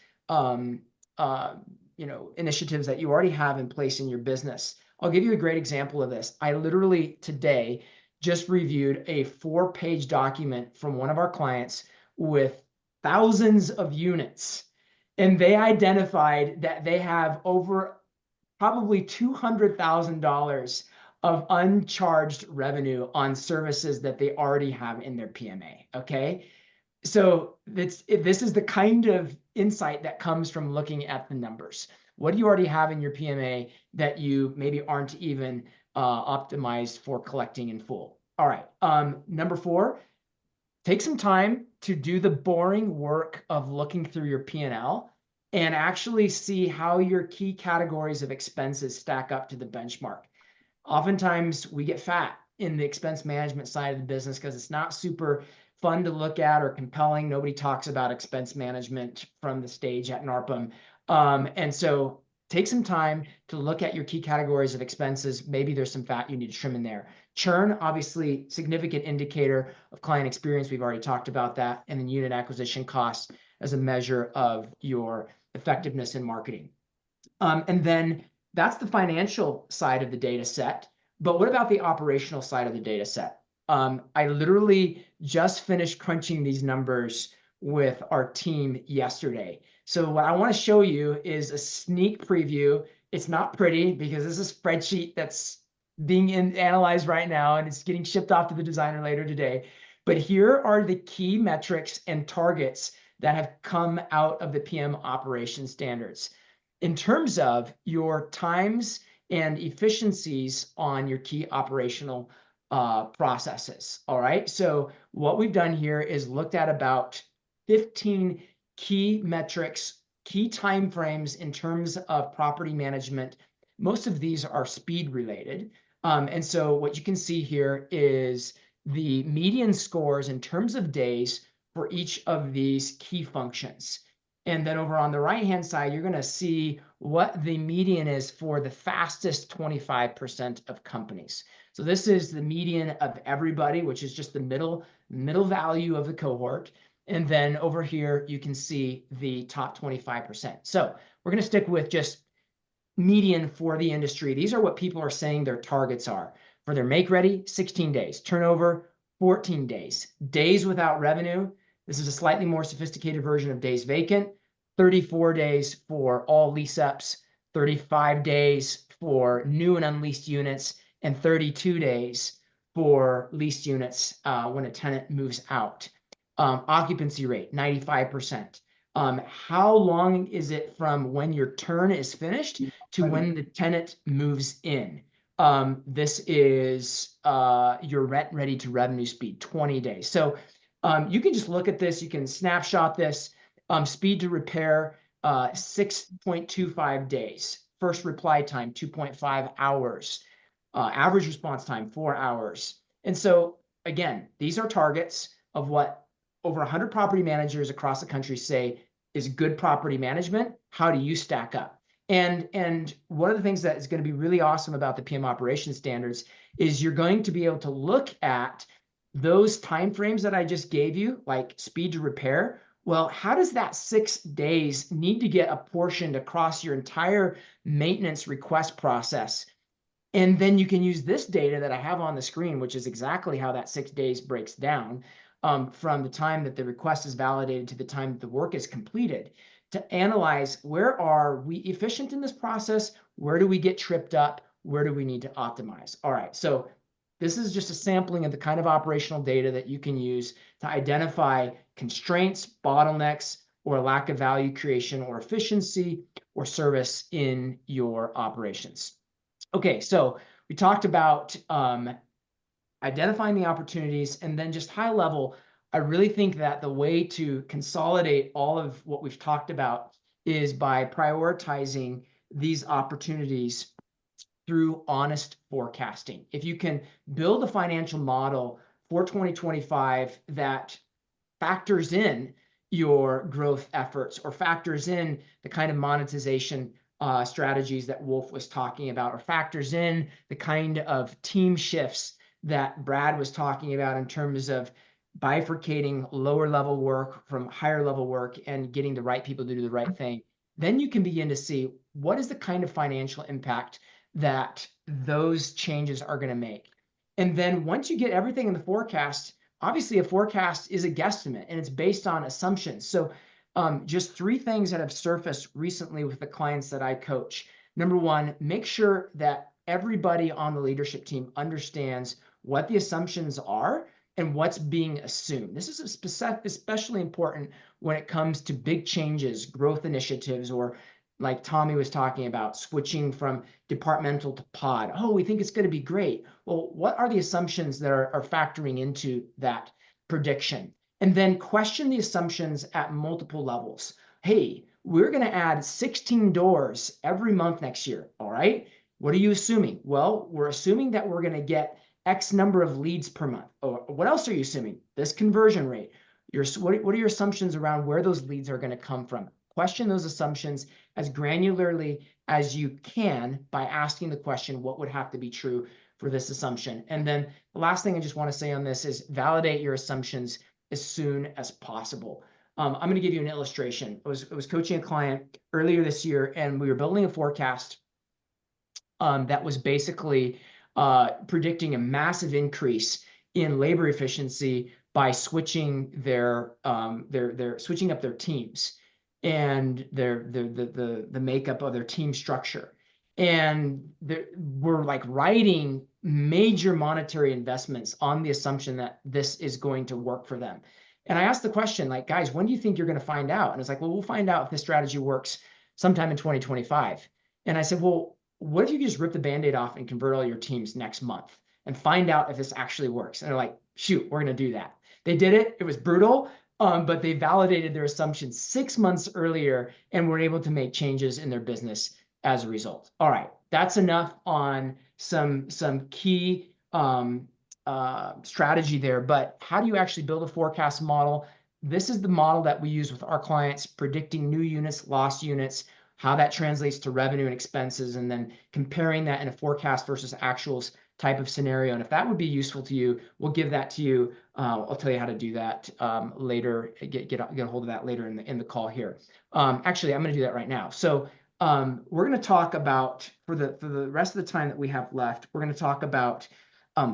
initiatives that you already have in place in your business? I'll give you a great example of this. I literally today just reviewed a 4-page document from one of our clients with thousands of units. And they identified that they have over probably $200,000 of uncharged revenue on services that they already have in their PMA, okay? So this is the kind of insight that comes from looking at the numbers. What do you already have in your PMA that you maybe aren't even optimized for collecting in full? All right, number 4, take some time to do the boring work of looking through your P&L and actually see how your key categories of expenses stack up to the benchmark. Oftentimes we get fat in the expense management side of the business because it's not super fun to look at or compelling. Nobody talks about expense management from the stage at NARPM. And so take some time to look at your key categories of expenses. Maybe there's some fat you need to trim in there. Churn, obviously, significant indicator of client experience. We've already talked about that. And then unit acquisition costs as a measure of your effectiveness in marketing. And then that's the financial side of the data set. But what about the operational side of the data set? I literally just finished crunching these numbers with our team yesterday. So what I want to show you is a sneak preview. It's not pretty because this is a spreadsheet that's being analyzed right now and it's getting shipped off to the designer later today. But here are the key metrics and targets that have come out of the PM operation standards in terms of your times and efficiencies on your key operational processes. All right. So what we've done here is looked at about 15 key metrics, key timeframes in terms of property management. Most of these are speed related. And so what you can see here is the median scores in terms of days for each of these key functions. And then over on the right-hand side, you're going to see what the median is for the fastest 25% of companies. So this is the median of everybody, which is just the middle value of the cohort. And then over here, you can see the top 25%. So we're going to stick with just median for the industry. These are what people are saying their targets are. For their make ready, 16 days. Turnover, 14 days. Days without revenue. This is a slightly more sophisticated version of days vacant. 34 days for all lease ups, 35 days for new and unleased units, and 32 days for leased units when a tenant moves out. Occupancy rate, 95%. How long is it from when your turn is finished to when the tenant moves in? This is your rent ready to revenue speed, 20 days. So you can just look at this, you can snapshot this. Speed to repair, 6.25 days. First reply time, 2.5 hours. Average response time, 4 hours. And so again, these are targets of what over 100 property managers across the country say is good property management. How do you stack up? And one of the things that is going to be really awesome about the PM operations standards is you're going to be able to look at those timeframes that I just gave you, like speed to repair. Well, how does that 6 days need to get apportioned across your entire maintenance request process? And then you can use this data that I have on the screen, which is exactly how that 6 days breaks down, from the time that the request is validated to the time that the work is completed, to analyze where are we efficient in this process? Where do we get tripped up? Where do we need to optimize? All right, so this is just a sampling of the kind of operational data that you can use to identify constraints, bottlenecks, or lack of value creation or efficiency or service in your operations. Okay, so we talked about identifying the opportunities, and then just high level, I really think that the way to consolidate all of what we've talked about is by prioritizing these opportunities through honest forecasting. If you can build a financial model for 2025 that factors in your growth efforts or factors in the kind of monetization strategies that Wolf was talking about, or factors in the kind of team shifts that Brad was talking about in terms of bifurcating lower level work from higher level work and getting the right people to do the right thing, then you can begin to see what is the kind of financial impact that those changes are going to make. And then once you get everything in the forecast, obviously a forecast is a guesstimate and it's based on assumptions. So just 3 things that have surfaced recently with the clients that I coach. Number 1, make sure that everybody on the leadership team understands what the assumptions are and what's being assumed. This is especially important when it comes to big changes, growth initiatives, or like Tommy was talking about, switching from departmental to pod. Oh, we think it's going to be great. Well, what are the assumptions that are factoring into that prediction? And then question the assumptions at multiple levels. Hey, we're going to add 16 doors every month next year. All right. What are you assuming? Well, we're assuming that we're going to get X number of leads per month. Or what else are you assuming? This conversion rate. What are your assumptions around where those leads are going to come from? Question those assumptions as granularly as you can by asking the question, what would have to be true for this assumption? And then the last thing I just want to say on this is validate your assumptions as soon as possible. I'm going to give you an illustration. I was coaching a client earlier this year, and we were building a forecast that was basically predicting a massive increase in labor efficiency by switching switching up their teams and the makeup of their team structure. And we're like writing major monetary investments on the assumption that this is going to work for them. And I asked the question, like, guys, when do you think you're going to find out? And it's like, well, we'll find out if this strategy works sometime in 2025. And I said, well, what if you just rip the Band-Aid off and convert all your teams next month and find out if this actually works? And they're like, shoot, we're going to do that. They did it. It was brutal. But they validated their assumptions 6 months earlier and were able to make changes in their business as a result. All right, that's enough on some key strategy there. But how do you actually build a forecast model? This is the model that we use with our clients, predicting new units, lost units, how that translates to revenue and expenses, and then comparing that in a forecast versus actuals type of scenario. And if that would be useful to you, we'll give that to you. I'll tell you how to do that later. Get a hold of that later in the call here. Actually, I'm going to do that right now. So we're going to talk about, for the rest of the time that we have left, we're going to talk about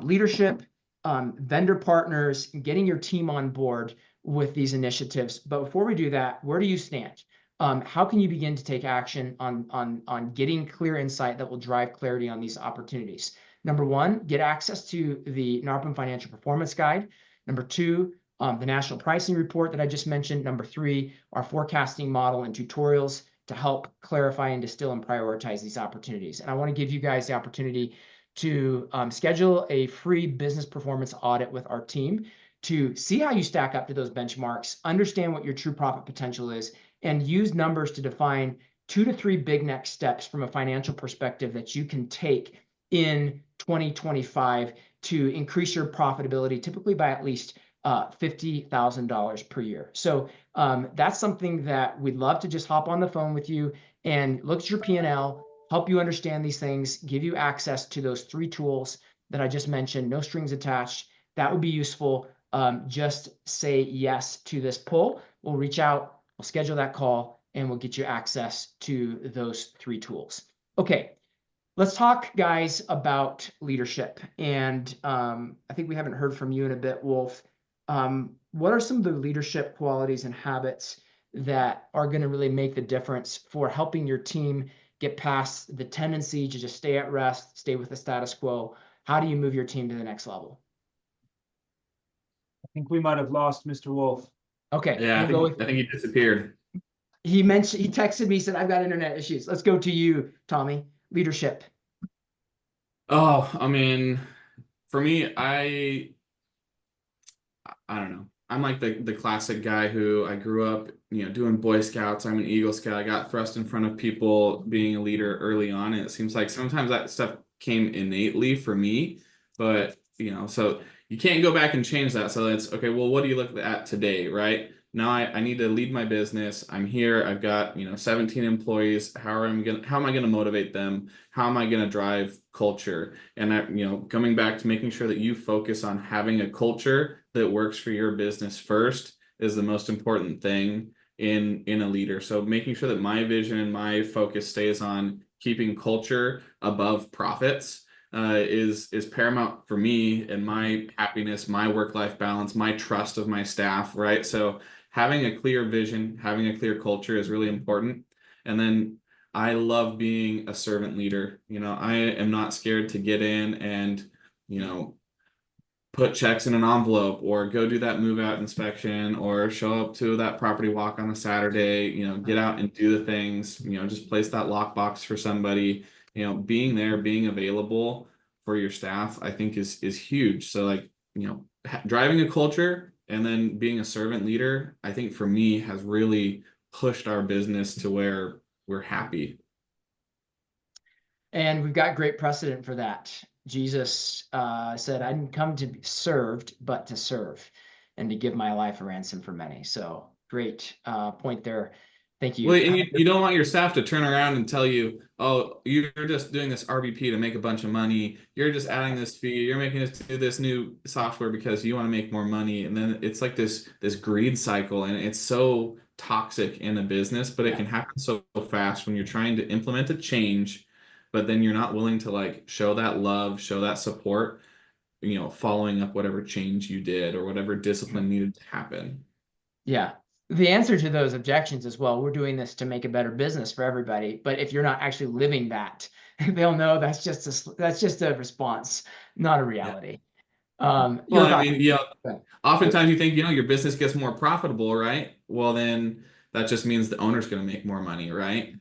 leadership, vendor partners, getting your team on board with these initiatives. But before we do that, where do you stand? How can you begin to take action on getting clear insight that will drive clarity on these opportunities? Number one, get access to the NARPM Financial Performance Guide. Number two, the National Pricing Report that I just mentioned. Number three, our forecasting model and tutorials to help clarify and distill and prioritize these opportunities. And I want to give you guys the opportunity to schedule a free business performance audit with our team to see how you stack up to those benchmarks, understand what your true profit potential is, and use numbers to define 2 to 3 big next steps from a financial perspective that you can take in 2025 to increase your profitability, typically by at least $50,000 per year. So that's something that we'd love to just hop on the phone with you and look at your P&L, help you understand these things, give you access to those 3 tools that I just mentioned, no strings attached. That would be useful. Just say yes to this poll. We'll reach out, we'll schedule that call, and we'll get you access to those 3 tools. Okay, let's talk, guys, about leadership. And I think we haven't heard from you in a bit, Wolf. What are some of the leadership qualities and habits that are going to really make the difference for helping your team get past the tendency to just stay at rest, stay with the status quo? How do you move your team to the next level? I think we might have lost Mr. Wolf. Okay, Yeah, we'll go with, I think he disappeared. he texted me, said, I've got internet issues. Let's go to you, Tommy. Leadership. Oh, I mean, for me, I don't know. I'm like the classic guy who I grew up, doing Boy Scouts. I'm an Eagle Scout. I got thrust in front of people being a leader early on. And it seems like sometimes that stuff came innately for me, but so you can't go back and change that. So it's okay. Well, what do you look at today, right? Now I need to lead my business. I'm here. I've got 17 employees. How am I gonna motivate them? How am I gonna drive culture? And coming back to making sure that you focus on having a culture that works for your business first is the most important thing in a leader. So making sure that my vision and my focus stays on keeping culture above profits is paramount for me and my happiness, my work-life balance, my trust of my staff, right? So having a clear vision, having a clear culture is really important. And then I love being a servant leader. I am not scared to get in and, put checks in an envelope or go do that move out inspection or show up to that property walk on a Saturday, get out and do the things, just place that lockbox for somebody, being there, being available for your staff, I think is huge. So like, driving a culture and then being a servant leader, I think for me has really pushed our business to where we're happy. And we've got great precedent for that. Jesus said, I didn't come to be served, but to serve and to give my life a ransom for many. So great point there. Thank you. Well, and you don't want your staff to turn around and tell you, oh, you're just doing this RVP to make a bunch of money. You're just adding this fee. You're making us do this new software because you want to make more money. And then it's like this greed cycle, and it's so toxic in a business, but it can happen so fast when you're trying to implement a change, but then you're not willing to like show that love, show that support, following up whatever change you did or whatever discipline needed to happen. Yeah. The answer to those objections is, well, we're doing this to make a better business for everybody. But if you're not actually living that, they'll know that's just a response, not a reality. Well, I mean, oftentimes you think, your business gets more profitable, right? Well, then that just means the owner's going to make more money, right?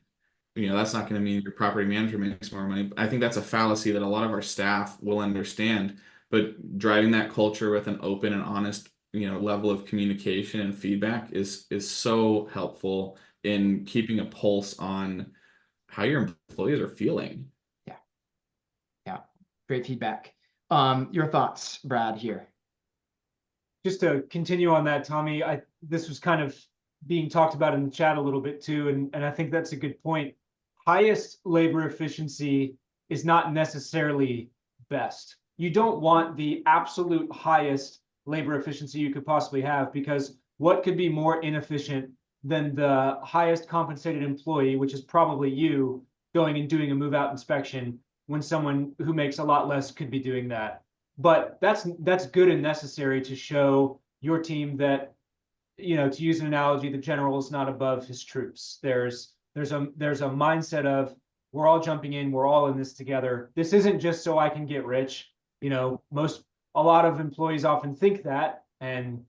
That's not going to mean your property manager makes more money. I think that's a fallacy that a lot of our staff will understand, but driving that culture with an open and honest, level of communication and feedback is so helpful in keeping a pulse on how your employees are feeling. Yeah. Great feedback. Your thoughts, Brad, here. Just to continue on that, Tommy, this was kind of being talked about in the chat a little bit too, and I think that's a good point. Highest labor efficiency is not necessarily best. You don't want the absolute highest labor efficiency you could possibly have, because what could be more inefficient than the highest compensated employee, which is probably you, going and doing a move out inspection when someone who makes a lot less could be doing that. But that's good and necessary to show your team that, to use an analogy, the general is not above his troops. There's a mindset of, we're all jumping in, we're all in this together. This isn't just so I can get rich. You know, a lot of employees often think that, and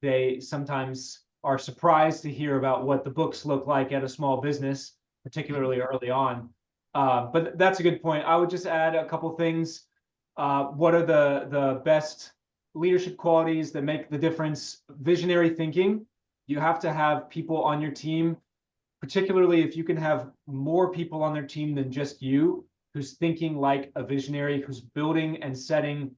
they sometimes are surprised to hear about what the books look like at a small business, particularly early on. But that's a good point. I would just add a couple things. What are the best leadership qualities that make the difference? Visionary thinking. You have to have people on your team, particularly if you can have more people on their team than just you, who's thinking like a visionary, who's building and setting,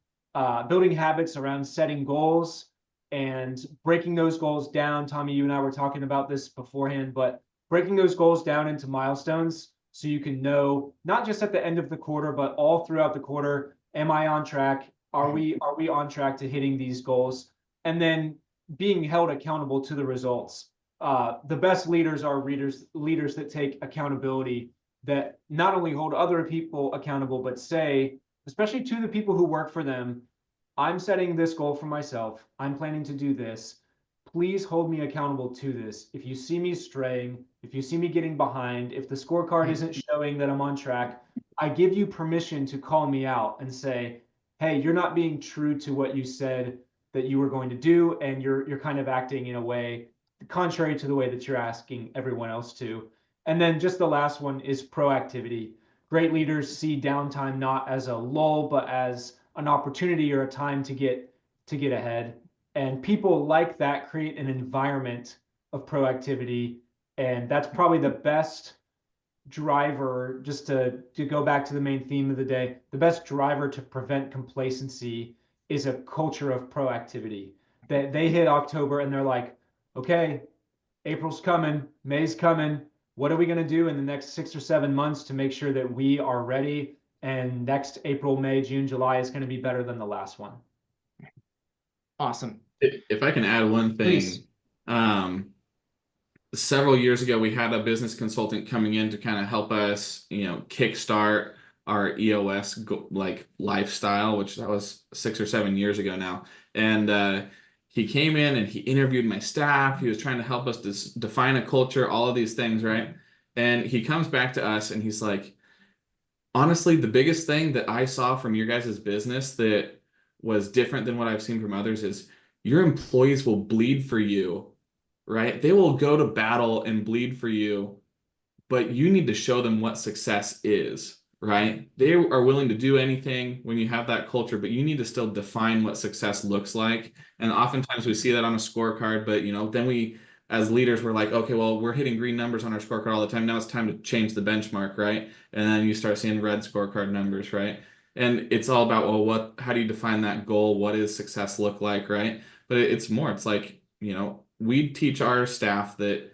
building habits around setting goals and breaking those goals down. Tommy, you and I were talking about this beforehand, but breaking those goals down into milestones so you can know, not just at the end of the quarter, but all throughout the quarter, am I on track? Are we on track to hitting these goals? And then being held accountable to the results. The best leaders are leaders that take accountability, that not only hold other people accountable, but say, especially to the people who work for them, I'm setting this goal for myself. I'm planning to do this. Please hold me accountable to this. If you see me straying, if you see me getting behind, if the scorecard isn't showing that I'm on track, I give you permission to call me out and say, hey, you're not being true to what you said that you were going to do, and you're kind of acting in a way contrary to the way that you're asking everyone else to. And then just the last one is proactivity. Great leaders see downtime not as a lull, but as an opportunity or a time to get ahead. And people like that create an environment of proactivity. And that's probably the best driver, just to go back to the main theme of the day, the best driver to prevent complacency is a culture of proactivity. That they hit October and they're like, okay, April's coming, May's coming. What are we going to do in the next 6 or 7 months to make sure that we are ready? And next April, May, June, July is going to be better than the last one. Awesome. If I can add one Please. thing, several years ago, we had a business consultant coming in to kind of help us, kickstart our EOS lifestyle, which that was 6 or 7 years ago now. And he came in and he interviewed my staff. He was trying to help us define a culture, all of these things, right? And he comes back to us and he's like, honestly, the biggest thing that I saw from your guys' business that was different than what I've seen from others is your employees will bleed for you, right? They will go to battle and bleed for you, but you need to show them what success is, right? They are willing to do anything when you have that culture, but you need to still define what success looks like. And oftentimes we see that on a scorecard, but then we, as leaders, we're like, okay, well, we're hitting green numbers on our scorecard all the time. Now it's time to change the benchmark, right? And then you start seeing red scorecard numbers, right? And it's all about, well, how do you define that goal? What does success look like, right? But it's more, it's like, we teach our staff that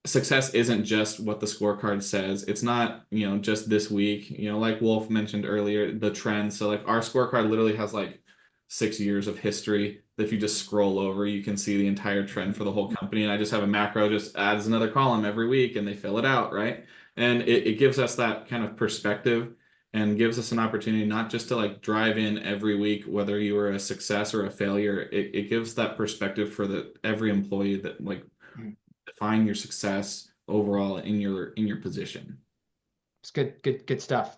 success isn't just what the scorecard says. It's not, just this week, like Wolf mentioned earlier, the trends. So like our scorecard literally has like 6 years of history. If you just scroll over, you can see the entire trend for the whole company. And I just have a macro, just adds another column every week and they fill it out, right? And it gives us that kind of perspective and gives us an opportunity not just to like drive in every week, whether you were a success or a failure. It gives that perspective for every employee that like define your success overall in your position. It's good stuff.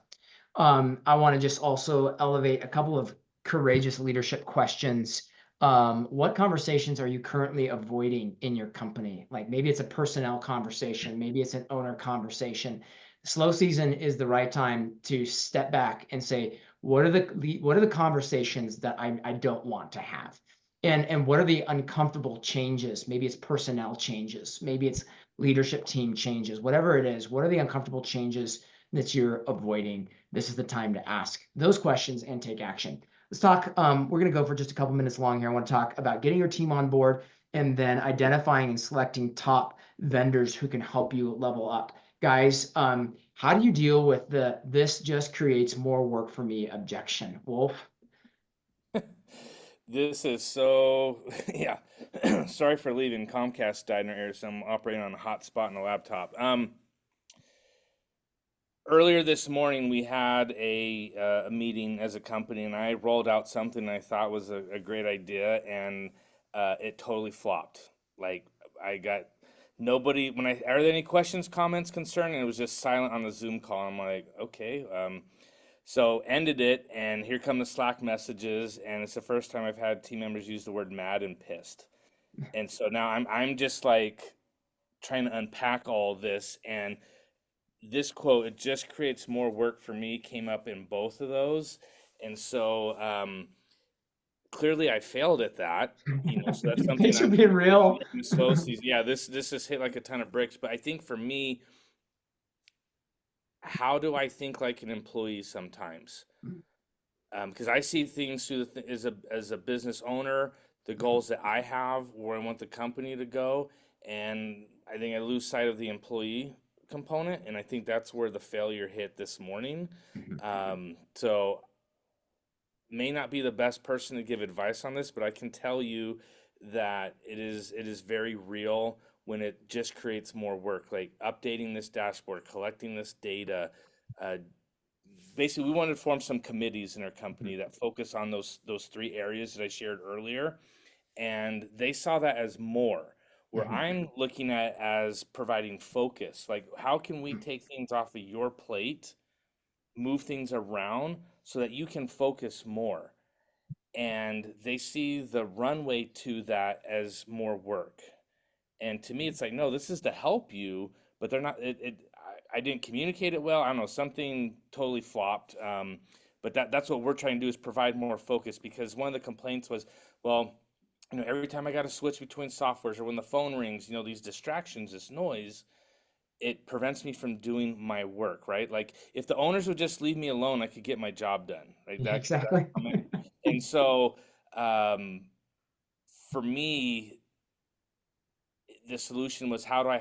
I want to just also elevate a couple of courageous leadership questions. What conversations are you currently avoiding in your company? Like maybe it's a personnel conversation, maybe it's an owner conversation. Slow season is the right time to step back and say, what are the conversations that I don't want to have? And what are the uncomfortable changes? Maybe it's personnel changes, maybe it's leadership team changes, whatever it is. What are the uncomfortable changes that you're avoiding? This is the time to ask those questions and take action. Let's talk. We're going to go for just a couple minutes long here. I want to talk about getting your team on board and then identifying and selecting top vendors who can help you level up. Guys, how do you deal with this just creates more work for me objection? Wolf? This is so, yeah. Sorry for leaving. Comcast died in our area, so I'm operating on a hotspot in a laptop. Earlier this morning, we had a meeting as a company, and I rolled out something I thought was a great idea, and it totally flopped. Like, I got nobody, when are there any questions, comments, concern? And it was just silent on the Zoom call. I'm like, okay. So ended it, and here come the Slack messages, and it's the first time I've had team members use the word mad and pissed. And so now I'm just like trying to unpack all this, and this quote, it just creates more work for me, came up in both of those. And so clearly I failed at that, so that's something Thanks for I'm being real. slow season. Yeah, this has hit like a ton of bricks. But I think for me, how do I think like an employee sometimes? Because I see things through as a business owner, the goals that I have, where I want the company to go, and I think I lose sight of the employee component, and I think that's where the failure hit this morning. So may not be the best person to give advice on this, but I can tell you that it is very real when it just creates more work, like updating this dashboard, collecting this data. Basically, we wanted to form some committees in our company that focus on those three areas that I shared earlier, and they saw that as more. Where I'm looking at as providing focus, like how can we take things off of your plate, move things around so that you can focus more, and they see the runway to that as more work. And to me, it's like, no, this is to help you, but they're not. I didn't communicate it well. I don't know, something totally flopped. But that's what we're trying to do, is provide more focus, because one of the complaints was, well, every time I got to switch between softwares, or when the phone rings, these distractions, this noise, it prevents me from doing my work, right? Like if the owners would just leave me alone, I could get my job done, right? Yeah, exactly. And so, for me, the solution was, how do I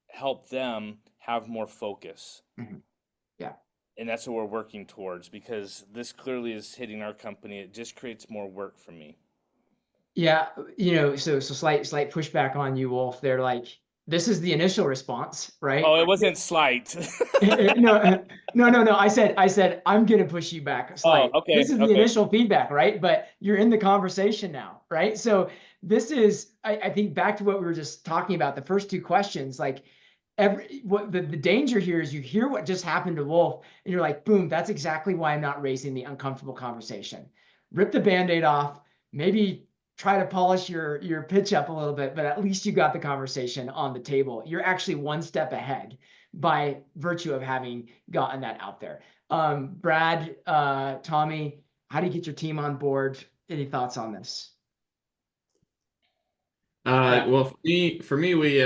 help them have more focus? Yeah. And that's what we're working towards, because this clearly is hitting our company. It just creates more work for me. Yeah, so slight pushback on you, Wolf. They're like, this is the initial response, right? Oh, it wasn't slight. No. I said I'm gonna push you back Oh, slight. okay, This is the okay. initial feedback, right? But you're in the conversation now, right? So this is, I think, back to what we were just talking about, the first two questions. Like what the danger here is, you hear what just happened to Wolf, and you're like, boom, that's exactly why I'm not raising the uncomfortable conversation. Rip the Band-Aid off, maybe try to polish your pitch up a little bit, but at least you got the conversation on the table. You're actually one step ahead by virtue of having gotten that out there. Brad, Tommy, how do you get your team on board? Any thoughts on this? Well, for me,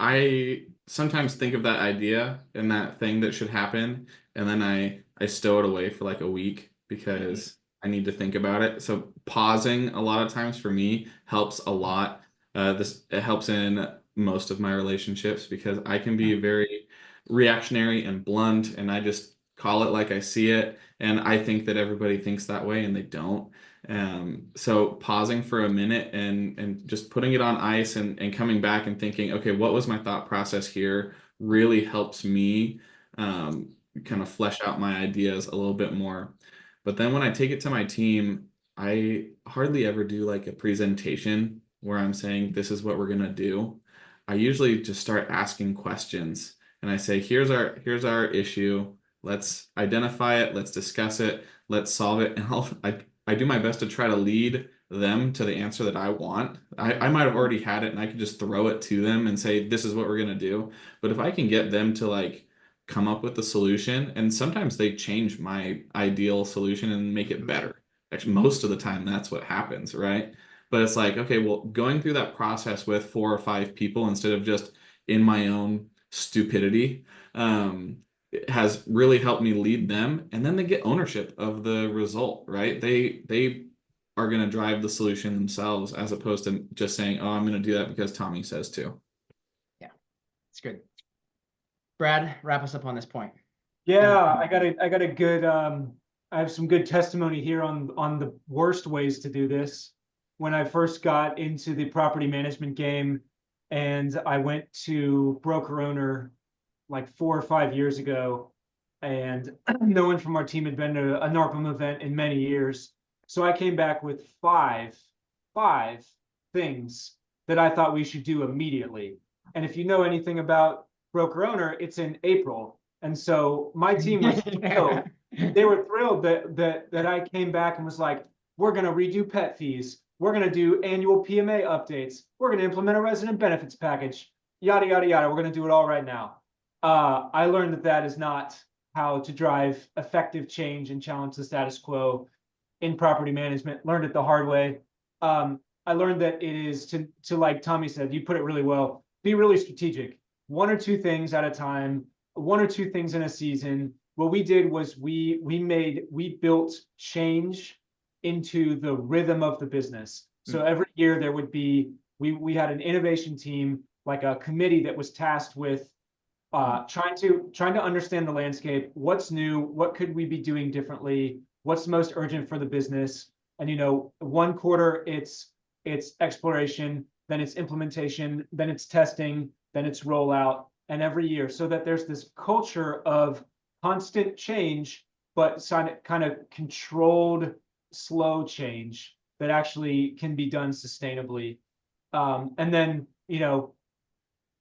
I sometimes think of that idea and that thing that should happen, and then I stow it away for like a week because I need to think about it. So pausing a lot of times for me helps a lot. It helps in most of my relationships because I can be very reactionary and blunt, and I just call it like I see it, and I think that everybody thinks that way, and they don't. So pausing for a minute and just putting it on ice and coming back and thinking, okay, what was my thought process here, really helps me kind of flesh out my ideas a little bit more. But then when I take it to my team, I hardly ever do like a presentation where I'm saying, this is what we're gonna do. I usually just start asking questions, and I say, here's our issue. Let's identify it. Let's discuss it. Let's solve it. And I do my best to try to lead them to the answer that I want. I might have already had it and I could just throw it to them and say, this is what we're going to do. But if I can get them to like come up with the solution, and sometimes they change my ideal solution and make it better. Actually, most of the time that's what happens, right? But it's like, okay, well, going through that process with 4 or 5 people instead of just in my own stupidity, it has really helped me lead them, and then they get ownership of the result, right? They are going to drive the solution themselves as opposed to just saying, oh, I'm going to do that because Tommy says to. Yeah, it's good. Brad, wrap us up on this point. Yeah, I got a good I have some good testimony here on the worst ways to do this. When I first got into the property management game, and I went to broker owner like 4 or 5 years ago, and no one from our team had been to a NARPM event in many years. So I came back with five things that I thought we should do immediately. And if you know anything about broker owner, it's in April. And so my team was thrilled. They were thrilled that I came back and was like, we're going to redo pet fees. We're going to do annual PMA updates. We're going to implement a resident benefits package, yada, yada, yada. We're going to do it all right now. I learned that that is not how to drive effective change and challenge the status quo in property management. Learned it the hard way. I learned that it is to like Tommy said, you put it really well, be really strategic. One or two things at a time, one or two things in a season. What we did was we built change into the rhythm of the business. So every year there would be, we had an innovation team, like a committee that was tasked with trying to understand the landscape. What's new? What could we be doing differently? What's most urgent for the business? And, you know, one quarter it's exploration, then it's implementation, then it's testing, then it's rollout, and every year, so that there's this culture of constant change, but kind of controlled, slow change that actually can be done sustainably. And then, you know,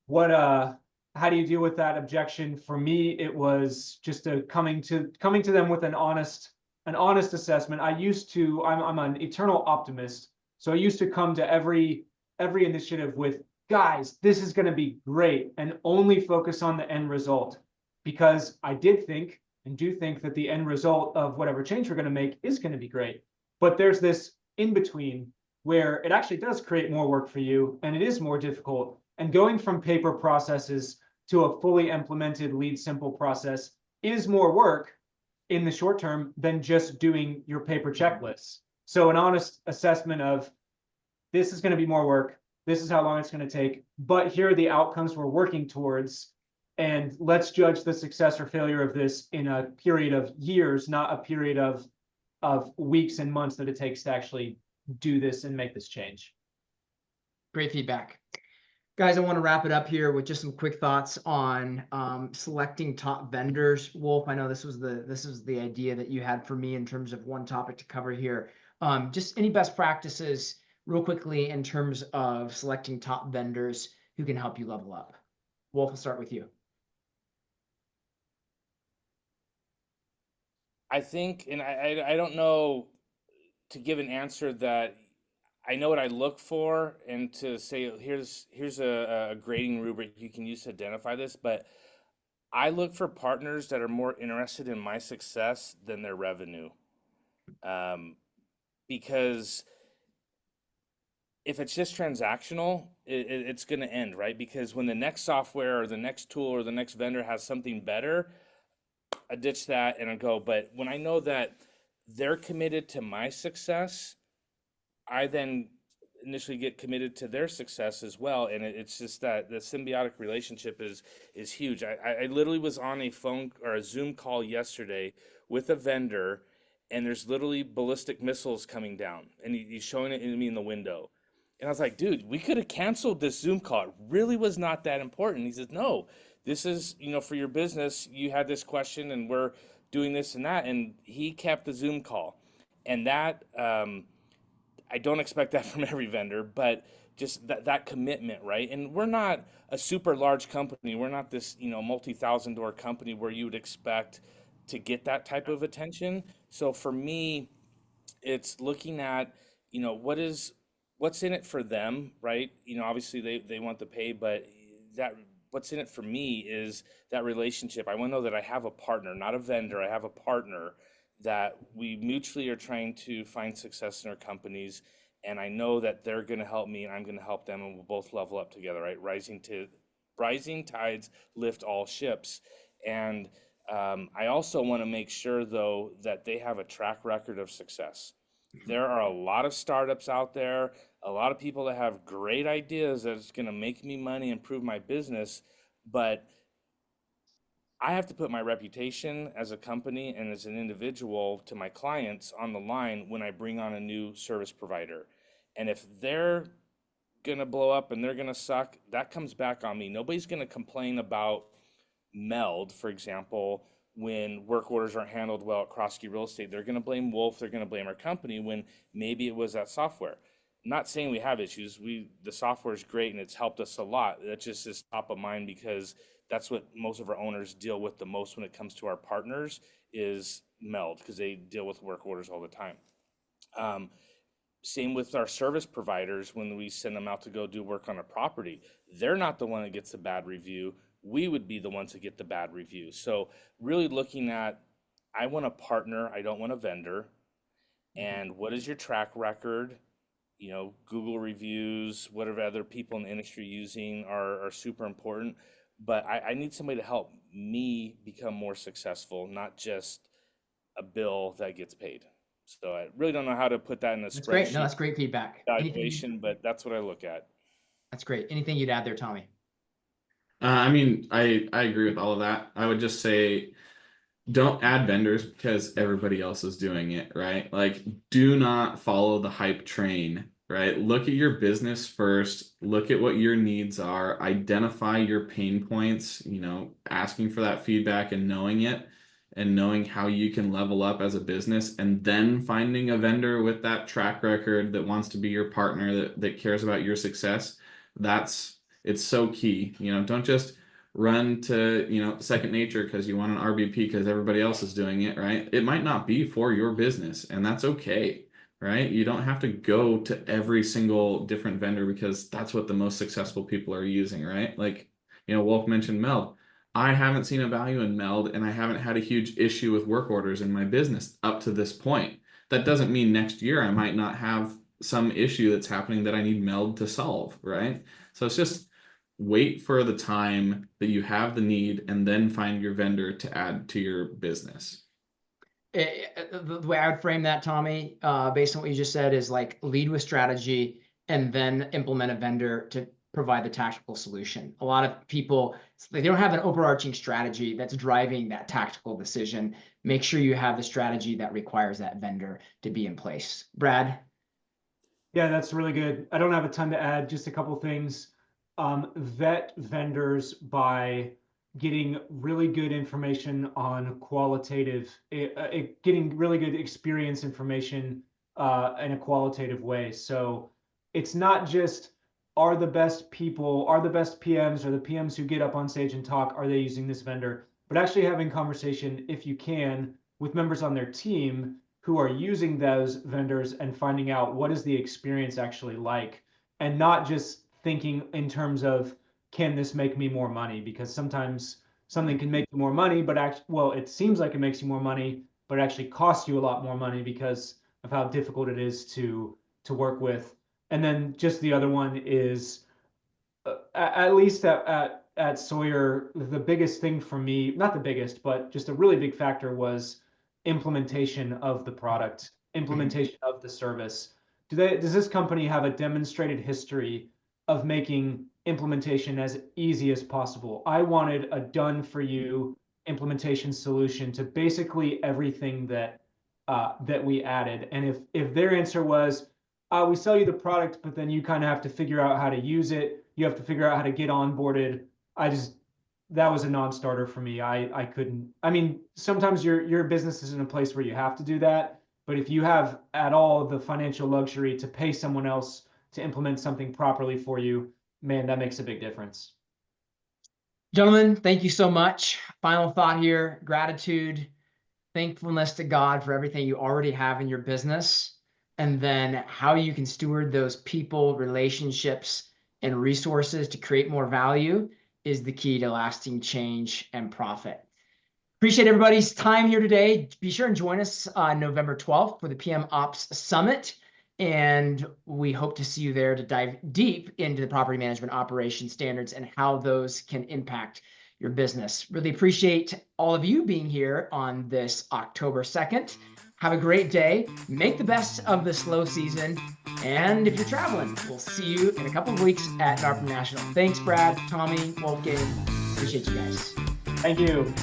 how do you deal with that objection? For me, it was just coming to them with an honest assessment. I'm an eternal optimist. So I used to come to every initiative with, guys, this is going to be great, and only focus on the end result, because I did think and do think that the end result of whatever change we're going to make is going to be great. But there's this in between where it actually does create more work for you, and it is more difficult. And going from paper processes to a fully implemented lead simple process is more work in the short term than just doing your paper checklists. So an honest assessment of, this is going to be more work, this is how long it's going to take, but here are the outcomes we're working towards, and let's judge the success or failure of this in a period of years, not a period of weeks and months that it takes to actually do this and make this change. Great feedback. Guys, I want to wrap it up here with just some quick thoughts on selecting top vendors. Wolf, I know this was the idea that you had for me in terms of one topic to cover here. Just any best practices real quickly in terms of selecting top vendors who can help you level up. Wolf, I'll start with you. I think, and I don't know to give an answer that I know what I look for, and to say here's a grading rubric you can use to identify this, but I look for partners that are more interested in my success than their revenue, because if it's just transactional, it's going to end, right? Because when the next software or the next tool or the next vendor has something better, I ditch that and I go. But when I know that they're committed to my success, I then initially get committed to their success as well. And it's just that the symbiotic relationship is huge. I literally was on a phone or a Zoom call yesterday with a vendor, and there's literally ballistic missiles coming down, and he's showing it to me in the window. And I was like, dude, we could have canceled this Zoom call. It really was not that important. He says, no, this is, for your business, you had this question and we're doing this and that. And he kept the Zoom call. And that, I don't expect that from every vendor, but just that commitment, right? And we're not a super large company. We're not this, multi-thousand-door company where you would expect to get that type of attention. So for me, it's looking at, what's in it for them, right? Obviously they want the pay, but that what's in it for me is that relationship. I want to know that I have a partner, not a vendor. I have a partner that we mutually are trying to find success in our companies, and I know that they're going to help me and I'm going to help them, and we'll both level up together, right? Rising tides lift all ships. And I also want to make sure, though, that they have a track record of success. There are a lot of startups out there, a lot of people that have great ideas that it's going to make me money, improve my business, but I have to put my reputation as a company and as an individual to my clients on the line when I bring on a new service provider. And if they're going to blow up and they're going to suck, that comes back on me. Nobody's going to complain about Meld, for example, when work orders aren't handled well at Croskey Real Estate. They're going to blame Wolf, they're going to blame our company, when maybe it was that software. not saying we have issues. The software is great and it's helped us a lot. That just is top of mind because that's what most of our owners deal with the most when it comes to our partners is Meld, because they deal with work orders all the time. Same with our service providers. When we send them out to go do work on a property, they're not the one that gets a bad review. We would be the ones that get the bad review. So really looking at, I want a partner, I don't want a vendor. And what is your track record? You know, Google reviews, whatever other people in the industry using are super important. But I need somebody to help me become more successful, not just a bill that gets paid. So I really don't know how to put that in a That's great. No, spreadsheet that's great feedback. evaluation, but that's what I look at. That's great. Anything you'd add there, Tommy? I mean, I agree with all of that. I would just say, don't add vendors because everybody else is doing it, right? Like, do not follow the hype train, right? Look at your business first, look at what your needs are, identify your pain points, you know, asking for that feedback and knowing it, and knowing how you can level up as a business, and then finding a vendor with that track record that wants to be your partner, that cares about your success. It's so key. You know, don't just run to, you know, second nature because you want an RBP because everybody else is doing it, right? It might not be for your business, and that's okay, right? You don't have to go to every single different vendor because that's what the most successful people are using, right? Like, you know, Wolf mentioned Meld. I haven't seen a value in Meld, and I haven't had a huge issue with work orders in my business up to this point. That doesn't mean next year I might not have some issue that's happening that I need Meld to solve, right? So it's just wait for the time that you have the need and then find your vendor to add to your business. The way I would frame that, Tommy, based on what you just said, is like lead with strategy and then implement a vendor to provide the tactical solution. A lot of people, they don't have an overarching strategy that's driving that tactical decision. Make sure you have the strategy that requires that vendor to be in place. Brad? Yeah, that's really good. I don't have a ton to add, just a couple things. Vet vendors by getting really good information on qualitative, getting really good experience information in a qualitative way. So it's not just, are the best people, are the best PMs, or the PMs who get up on stage and talk, are they using this vendor? But actually having conversation, if you can, with members on their team who are using those vendors and finding out what is the experience actually like, and not just thinking in terms of, can this make me more money? Because sometimes something can make you more money, but well, it seems like it makes you more money, but it actually costs you a lot more money because of how difficult it is to work with. And then just the other one is, at least at Sawyer, the biggest thing for me, not the biggest, but just a really big factor was implementation of the product, implementation of the service. Does this company have a demonstrated history of making implementation as easy as possible? I wanted a done for you implementation solution to basically everything that we added. And if their answer was, we sell you the product, but then you kind of have to figure out how to use it, you have to figure out how to get onboarded, that was a non-starter for me. I couldn't. I mean, sometimes your business is in a place where you have to do that, but if you have at all the financial luxury to pay someone else to implement something properly for you, man, that makes a big difference. Gentlemen, thank you so much. Final thought here, gratitude, thankfulness to God for everything you already have in your business, and then how you can steward those people, relationships, and resources to create more value is the key to lasting change and profit. Appreciate everybody's time here today. Be sure and join us on November 12th for the PM Ops Summit. And we hope to see you there to dive deep into the property management operation standards and how those can impact your business. Really appreciate all of you being here on this October 2nd. Have a great day. Make the best of the slow season. And if you're traveling, we'll see you in a couple of weeks at NARPM National. Thanks, Brad, Tommy, Wolfgang. Appreciate you guys. Thank you.